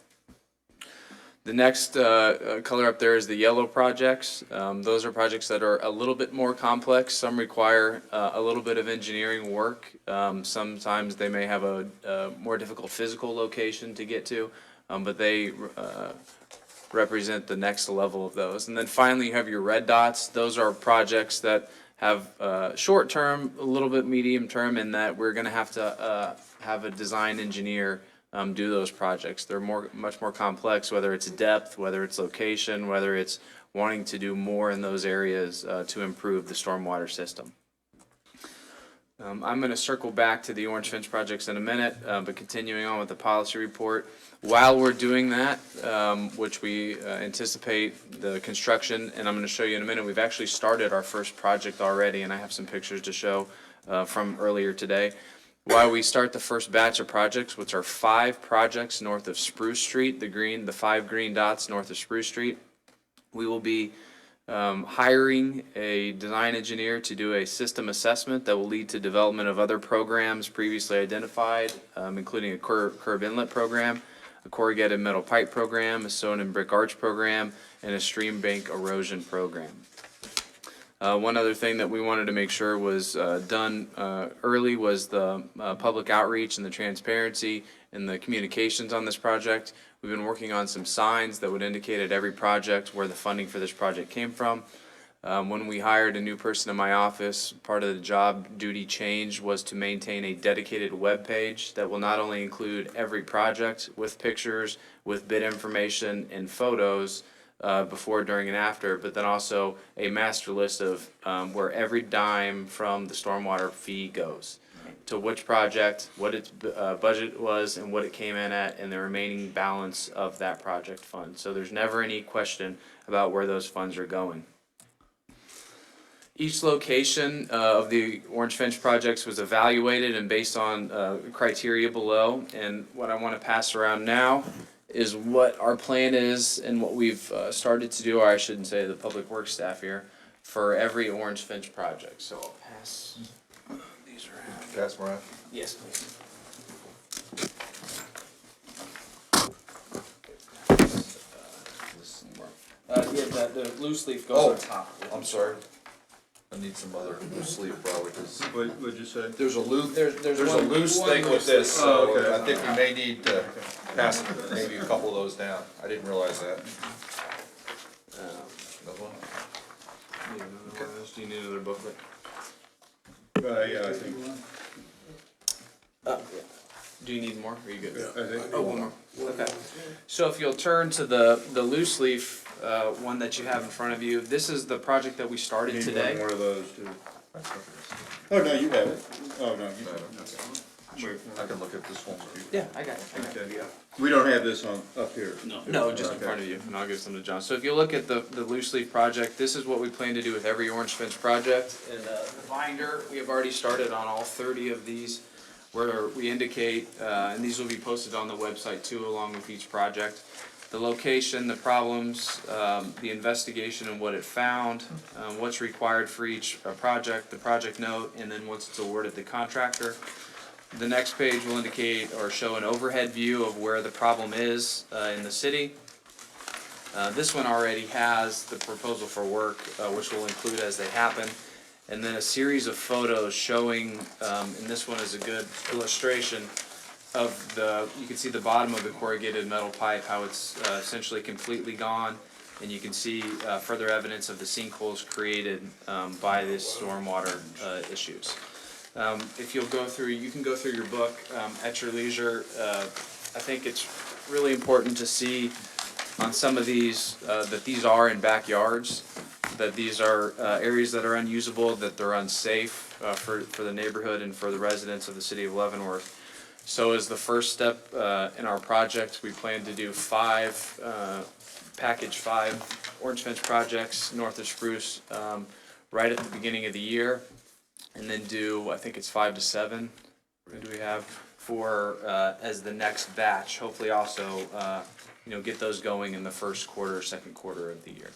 The next color up there is the yellow projects. Those are projects that are a little bit more complex. Some require a little bit of engineering work. Sometimes they may have a more difficult physical location to get to, but they represent the next level of those. And then finally, you have your red dots. Those are projects that have short term, a little bit medium term, in that we're going to have a design engineer do those projects. They're much more complex, whether it's depth, whether it's location, whether it's wanting to do more in those areas to improve the stormwater system. I'm going to circle back to the orange fence projects in a minute, but continuing on with the policy report. While we're doing that, which we anticipate the construction, and I'm going to show you in a minute, we've actually started our first project already, and I have some pictures to show from earlier today. While we start the first batch of projects, which are 5 projects north of Spruce Street, the 5 green dots north of Spruce Street, we will be hiring a design engineer to do a system assessment that will lead to development of other programs previously identified, including a curb inlet program, a corrugated metal pipe program, a stone and brick arch program, and a stream bank erosion program. One other thing that we wanted to make sure was done early was the public outreach and the transparency and the communications on this project. We've been working on some signs that would indicate at every project where the funding for this project came from. When we hired a new person in my office, part of the job duty change was to maintain a dedicated web page that will not only include every project with pictures, with bid information and photos, before, during, and after, but then also a master list of where every dime from the stormwater fee goes, to which project, what its budget was, and what it came in at, and the remaining balance of that project fund. So there's never any question about where those funds are going. Each location of the orange fence projects was evaluated and based on criteria below, and what I want to pass around now is what our plan is and what we've started to do, or I shouldn't say the public works staff here, for every orange fence project. So I'll pass these around. Pass them around. Yes, please. Yeah, the loose leaf goes on top. I'm sorry. I need some other loose leaf probably, because What'd you say? there's a loop, There's there's a one- loose one thing with loose this, leaf. Oh, so okay. I think we may need to pass maybe a couple of those down. I didn't realize that. Another one? Need another one of those? Do you need another booklet? Yeah, I think, Yeah. Do you need more? Are you good? I think. Oh, one more. Okay. So if you'll turn to the loose leaf one that you have in front of you, this is the project that we started Need today. one more of those too. Oh, no, you have it. Oh, no, you have it. Wait, I can look at this one. Yeah, I got it. Okay. We don't have this on, up here. No, just in Okay. front of you, and I'll give some to John. So if you look at the loose leaf project, this is what we plan to do with every orange fence project. And the binder, we have already started on all 30 of these, where we indicate, and these will be posted on the website too, along with each project, the location, the problems, the investigation and what it found, what's required for each project, the project note, and then once it's awarded the contractor. The next page will indicate or show an overhead view of where the problem is in the city. This one already has the proposal for work, which we'll include as they happen. And then a series of photos showing, and this one is a good illustration of you can see the bottom of the corrugated metal pipe, how it's essentially completely gone. And you can see further evidence of the sinkholes created by this stormwater issues. If you'll go through, you can go through your book at your leisure. I think it's really important to see on some of these that these are in backyards, that these are areas that are unusable, that they're unsafe for the neighborhood and for the residents of the city of Leavenworth. So as the first step in our project, we plan to do package 5 orange fence projects north of Spruce right at the beginning of the year, and then do, I think it's 5 to 7. What do we have for as the next batch? Hopefully also get those going in the first quarter, second quarter of the year.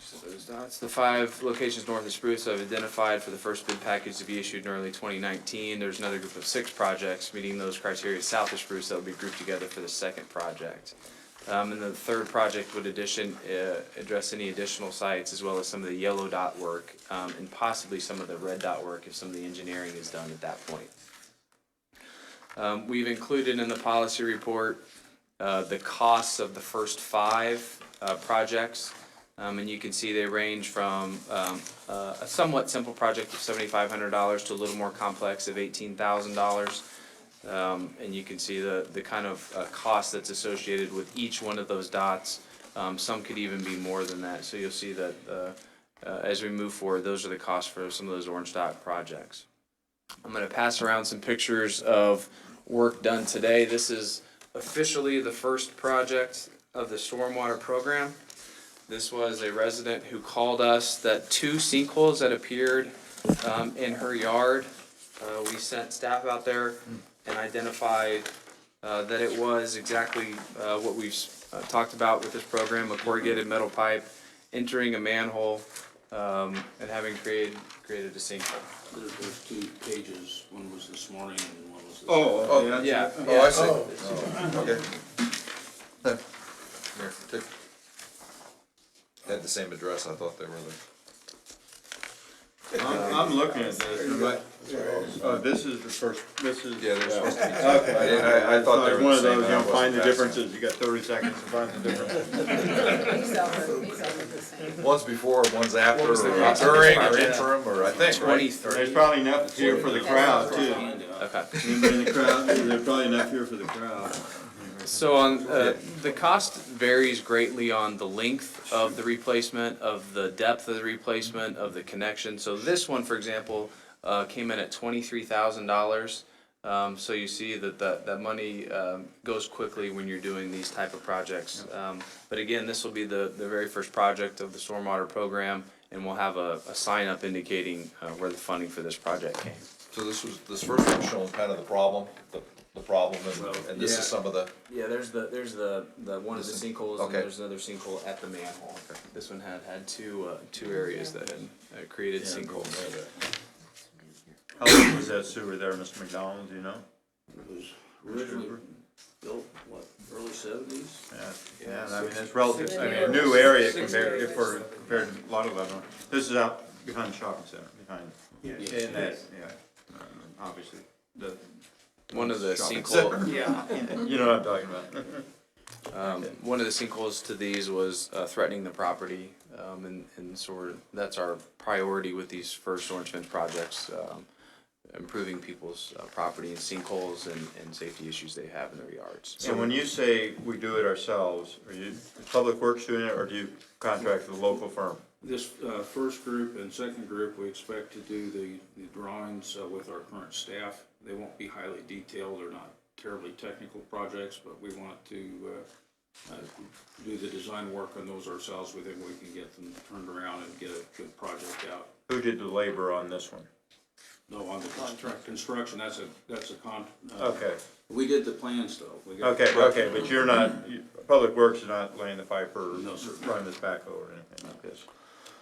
So those dots, the 5 locations north of Spruce I've identified for the first bid package to be issued in early 2019. There's another group of 6 projects meeting those criteria south of Spruce that will be grouped together for the second project. And the third project would address any additional sites as well as some of the yellow dot work and possibly some of the red dot work if some of the engineering is done at that point. We've included in the policy report the costs of the first 5 projects. And you can see they range from a somewhat simple project of $7,500 to a little more complex of $18,000. And you can see the kind of cost that's associated with each one of those dots. Some could even be more than that. So you'll see that as we move forward, those are the costs for some of those orange dot projects. I'm going to pass around some pictures of work done today. This is officially the first project of the stormwater program. This was a resident who called us that 2 sinkholes that appeared in her yard. We sent staff out there and identified that it was exactly what we've talked about with this program, a corrugated metal pipe entering a manhole and having created a sinkhole. There's 2 pages, one was this morning and one was this. Oh, Yeah. Oh, I see. Okay. Here, take. They had the same address, I thought they were the. I'm looking at this, but, this is the first, this is. Yeah, they're supposed to be. Okay. I thought they were One the of same, those, and I find wasn't the passing. differences, you got 30 seconds to find the differences. These all look the same. One's before, one's after, What was the or cost of this during, or project? interim, or I think, right? 23. There's probably enough here for the crowd too. Okay. Anybody in the crowd, there's probably enough here for the crowd. So on the cost varies greatly on the length of the replacement, of the depth of the replacement, of the connection. So this one, for example, came in at $23,000. So you see that money goes quickly when you're doing these type of projects. But again, this will be the very first project of the stormwater program, and we'll have a sign up indicating where the funding for this project came. So this first one showing kind of the problem, and this is some of the, Yeah, there's the one of the sinkholes, and Okay. there's another sinkhole at the manhole. This one had two areas that had created sinkholes. How long was that sewer there, Mr. McDonald, do you know? It was originally built, what, early 70s? Yeah, I mean, it's relative, I mean, a new area compared to a lot of them. This is out behind the shopping center, behind, in that, obviously, the. One of the shopping sinkhole, center. Yeah, you know what I'm talking about. one of the sinkholes to these was threatening the property, and so that's our priority with these first orange fence projects, improving people's property and sinkholes and safety issues they have in their yards. So when you say we do it ourselves, are you, is Public Works doing it, or do you contract with a local firm? This first group and second group, we expect to do the drawings with our current staff. They won't be highly detailed, they're not terribly technical projects, but we want to do the design work on those ourselves. We think we can get them turned around and get a good project out. Who did the labor on this one? No, on the construction, that's a Okay, we did the plans though. We got okay, but you're not, Public Works is not laying the pipe or No, sir. running this backhoe or anything like this?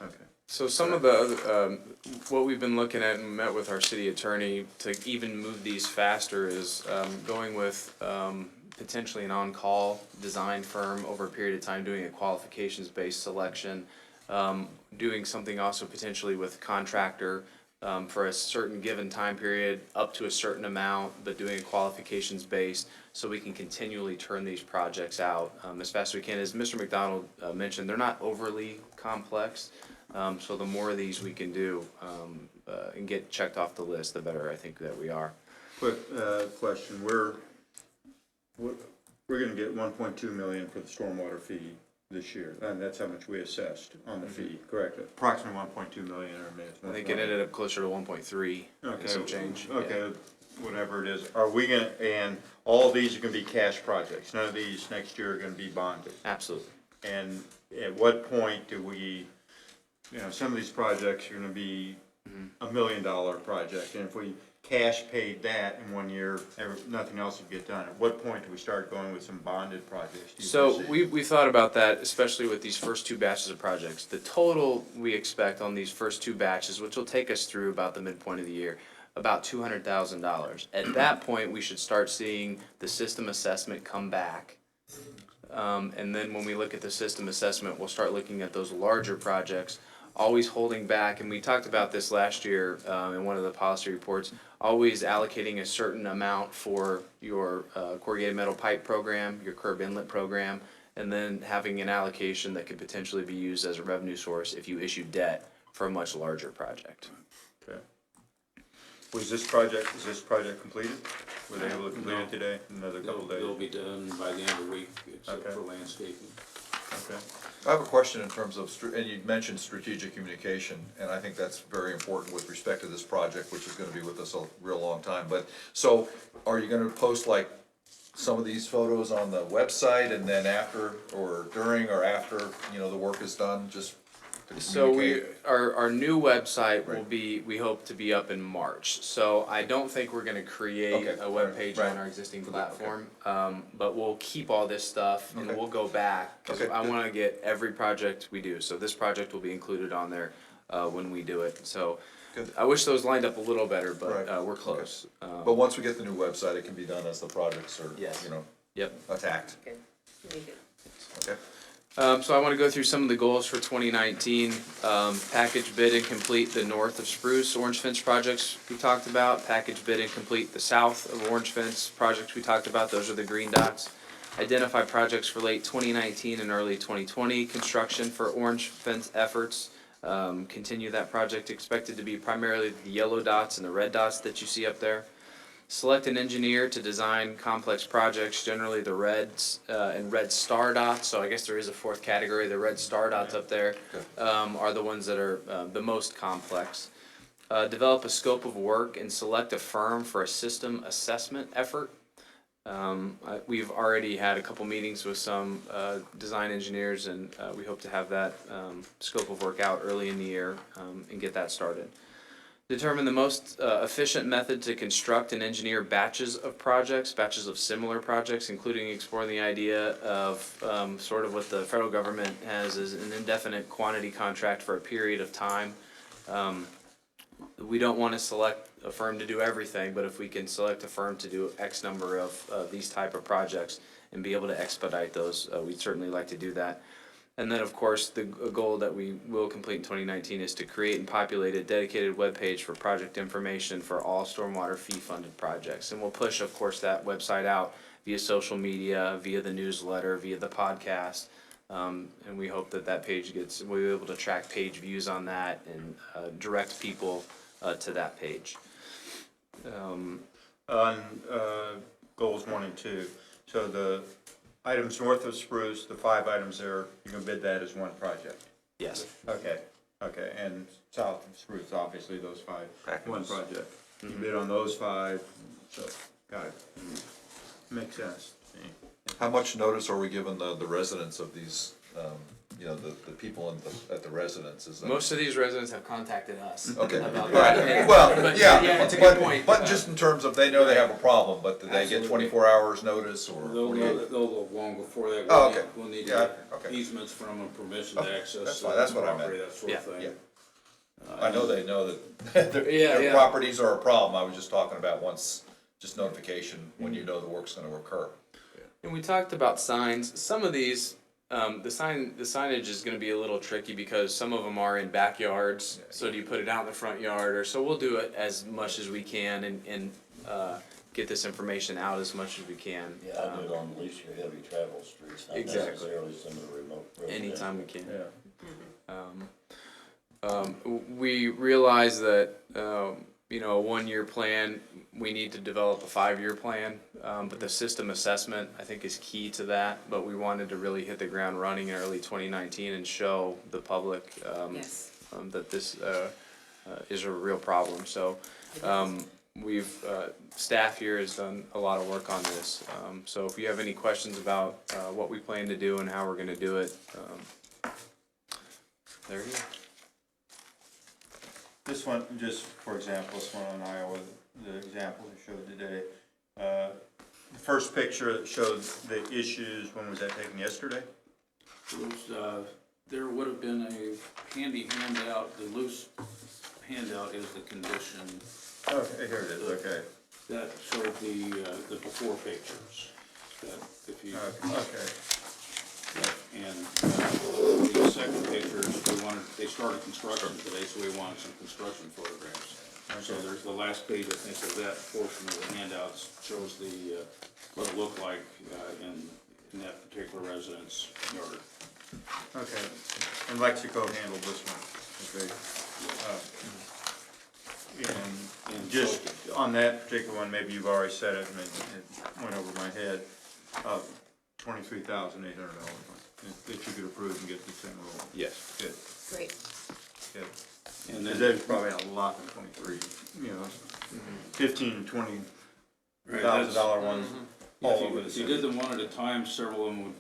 Okay. So some of the, what we've been looking at and met with our city attorney to even move these faster is going with potentially an on-call design firm over a period of time, doing a qualifications-based selection, doing something also potentially with contractor for a certain given time period up to a certain amount, but doing a qualifications based so we can continually turn these projects out as fast as we can. As Mr. McDonald mentioned, they're not overly complex. So the more of these we can do, and get checked off the list, the better I think that we are. Quick, question, we're gonna get 1.2 million for the stormwater fee this year, and that's how much we assessed on the fee, correct? Approximately 1.2 million, or maybe it's I think it ended up closer to 1.3 and some change. Okay, whatever it is, are we gonna, and all these are gonna be cash projects, none of these next year are gonna be bonded? Absolutely. And at what point do we, some of these projects are gonna be $1 million project, and if we cash paid that in 1 year, nothing else would get done. At what point do we start going with some bonded projects? Do you So foresee? we thought about that, especially with these first two batches of projects. The total we expect on these first two batches, which will take us through about the midpoint of the year, about $200,000. At that point, we should start seeing the system assessment come back. And then when we look at the system assessment, we'll start looking at those larger projects, always holding back, and we talked about this last year in one of the policy reports, always allocating a certain amount for your corrugated metal pipe program, your curb inlet program, and then having an allocation that could potentially be used as a revenue source if you issue debt for a much larger project. Okay. Is this project completed? Were they able to complete it today, another couple days? They'll be done by the end of the week, except Okay. for landscaping. Okay. I have a question in terms of, and you mentioned strategic communication, and I think that's very important with respect to this project, which is gonna be with us a real long time, but, so, are you gonna post like some of these photos on the website, and then after, or during, or after, the work is done, just to So communicate? our new website will Right. be, we hope to be up in March. So I don't think we're gonna create Okay, a web page right. on our existing Okay. platform. But we'll keep all this stuff and Okay. we'll go back, cause Okay, I good. wanna get every project we do. So this project will be included on there, when we do it. So Good. I wish those lined up a little better, but, Right. we're close. But once we get the new website, it can be done as the projects are, Yes. Yep. attacked, Good. Me too. okay? So I want to go through some of the goals for 2019. Package bid and complete the north of Spruce orange fence projects we talked about. Package bid and complete the south of orange fence projects we talked about. Those are the green dots. Identify projects for late 2019 and early 2020. Construction for orange fence efforts. Continue that project, expected to be primarily the yellow dots and the red dots that you see up there. Select an engineer to design complex projects, generally the reds and red star dots, so I guess there is a fourth category, the red star dots up there are the ones that are the most complex. Develop a scope of work and select a firm for a system assessment effort. We've already had a couple meetings with some design engineers, and we hope to have that scope of work out early in the year and get that started. Determine the most efficient method to construct and engineer batches of projects, batches of similar projects, including exploring the idea of sort of what the federal government has as an indefinite quantity contract for a period of time. We don't want to select a firm to do everything, but if we can select a firm to do X number of these type of projects and be able to expedite those, we'd certainly like to do that. And then, of course, the goal that we will complete in 2019 is to create and populate a dedicated webpage for project information for all stormwater fee-funded projects. And we'll push, of course, that website out via social media, via the newsletter, via the podcast. And we hope that that page we'll be able to track page views on that and direct people to that page. On goals 1 and 2, so the items north of Spruce, the 5 items there, you're gonna bid that as one project? Yes. Okay, and south of Spruce, obviously, those 5, one Packages. project. You bid on those 5, so, got it. Makes sense. How much notice are we giving the residents of these, the people at the residences? Most of these residents have contacted us. Okay, about right, that. well, But, yeah, it's a good but, point. but just in terms of, they know they have a problem, but do they get Absolutely. 24 hours notice, or? They'll 48? go long before that. Oh, okay. We'll need to Yeah, get okay. easements from them, permission Okay, to access. that's fine, that's what I meant. property, that sort of thing. Yeah. I know they know that Yeah, their yeah. properties are a problem, I was just talking about once, just notification when you know the work's gonna occur. And we talked about signs. Some of these, the signage is going to be a little tricky because some of them are in backyards. So do you put it out in the front yard, or so we'll do it as much as we can and get this information out as much as we can. Yeah, I do it on at least your heavy travel streets, not Exactly. necessarily some of the remote. Anytime we can. Yeah. We realize that, you know, a 1-year plan, we need to develop a 5-year plan. But the system assessment, I think, is key to that. But we wanted to really hit the ground running in early 2019 and show the public Yes. that this is a real problem. So we've, staff here has done a lot of work on this. So if you have any questions about what we plan to do and how we're gonna do it, there you go. This one, just for example, this one on Iowa, the example we showed today, the first picture showed the issues, when was that taken, yesterday? It was, there would have been a handy handout, the loose handout is the condition Okay, here it is, okay. that showed the before pictures. That if you, Okay, and the second pictures, they started construction today, so we wanted some construction photographs. So there's the last page, I think, of that portion of the handouts shows the, what it looked like in that particular residence yard. okay. And Lexico handled this one, okay. And just on that particular one, maybe you've already said it and it went over my head, $23,800 that you could approve and get this thing rolling. Yes. Good, Great. good. And Because then, there's probably a lot in 23, you know, $15,000, $20,000 ones all over the if you city. did them one at a time, several of them would,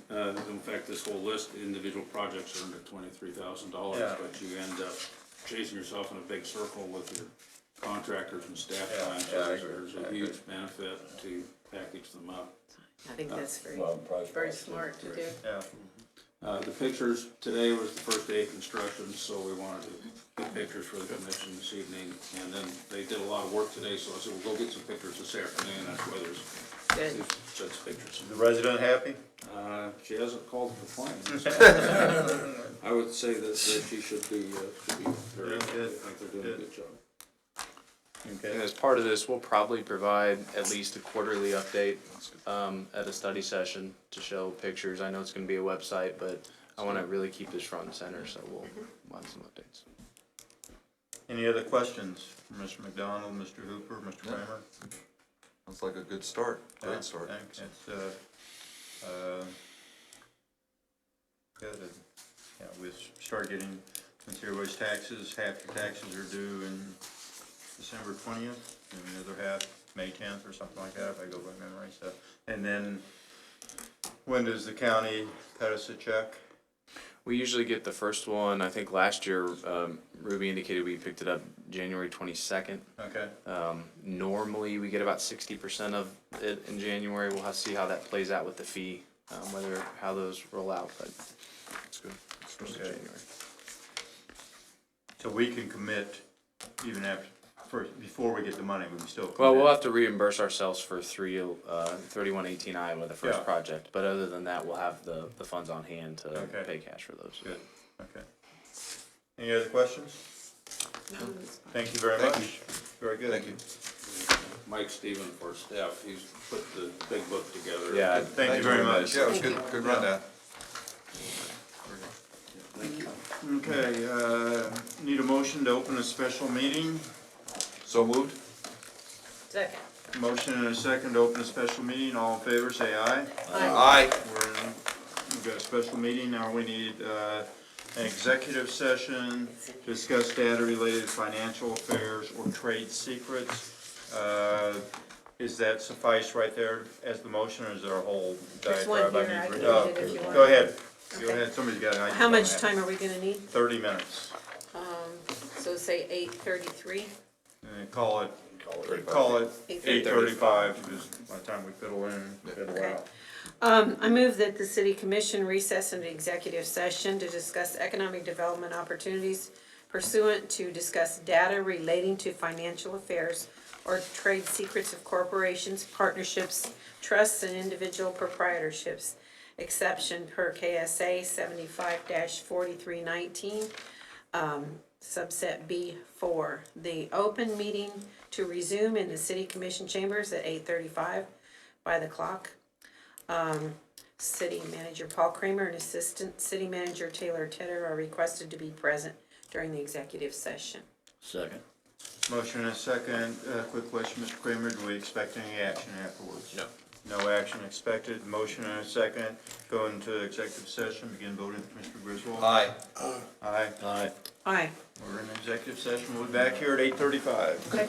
in fact, this whole list, individual projects are under $23,000, Yeah. but you end up chasing yourself in a big circle with your contractors and staff Yeah, time, yeah, so I agree, there's I a agree. huge benefit to package them up. I think that's very, Well, price very point. smart to do. Yeah, The pictures, today was the first day of construction, so we wanted to get pictures for the commission this evening, and then they did a lot of work today, so I said, we'll go get some pictures this afternoon, that's why there's Good. two sets of pictures. is the resident happy? She hasn't called to complain. I would say that she should be very Yeah, happy. good, I think they're doing a good job. And Okay, as part of this, we'll probably provide at least a quarterly update at a study session to show pictures. I know it's gonna be a website, but I wanna really keep this front and center, so we'll have some updates. any other questions for Mr. McDonald, Mr. Hooper, Mr. No. Kramer? Sounds like a good start, Yeah, great start. It's, good. Yeah, we start getting material waste taxes, half your taxes are due in December 20th, and the other half May 10th or something like that, if I go by memory, so. And then, when does the county cut us a check? We usually get the first one, I think last year, Ruby indicated we picked it up January 22nd. Okay, Normally, we get about 60% of it in January. We'll have to see how that plays out with the fee, how those roll out, but it's good. It's first of Okay. January. so we can commit even after, before we get the money, we can still commit. Well, we'll have to reimburse ourselves for 3118 Iowa, the first Yeah. project, but other than that, we'll have the funds on hand to Okay. pay cash for those. Good, okay. Any other questions? Thank you very Thank much. you. Very good. Thank you. Mike Stephen for staff, he's put the big book together. Yeah, Thank you very much. Yeah, it was good, good rundown. Thank you. Okay, need a motion to open a special meeting. So moved? Second. Motion and a second to open a special meeting. All in favor, say aye. Aye. We've got a special meeting. Now we need an executive session to discuss data-related financial affairs or trade secrets. Is that suffice right there as the motion, or is there a whole There's one diatribe I here, I need can to read? read it if you want. Go ahead. Go Okay. ahead. Somebody's got it. How much time are we gonna need? 30 minutes. So say 8:33? Call it 8:35, because by the time we fiddle in, fiddle Okay. out. I move that the city commission recess into executive session to discuss economic development opportunities pursuant to discuss data relating to financial affairs or trade secrets of corporations, partnerships, trusts, and individual proprietorships. Exception per KSA 75-4319, subset B4. The open meeting to resume in the city commission chambers at 8:35 by the clock. City manager Paul Kramer and assistant city manager Taylor Tedder are requested to be present during the executive session. Second. Motion and a second. Quick question, Mr. Kramer, do we expect any action afterwards? No. No action expected. Motion and a second. Go into executive session. Begin voting. Mr. Griswold? Aye. Aye. Aye. Aye. We're in executive session. We'll be back here at 8:35. Okay.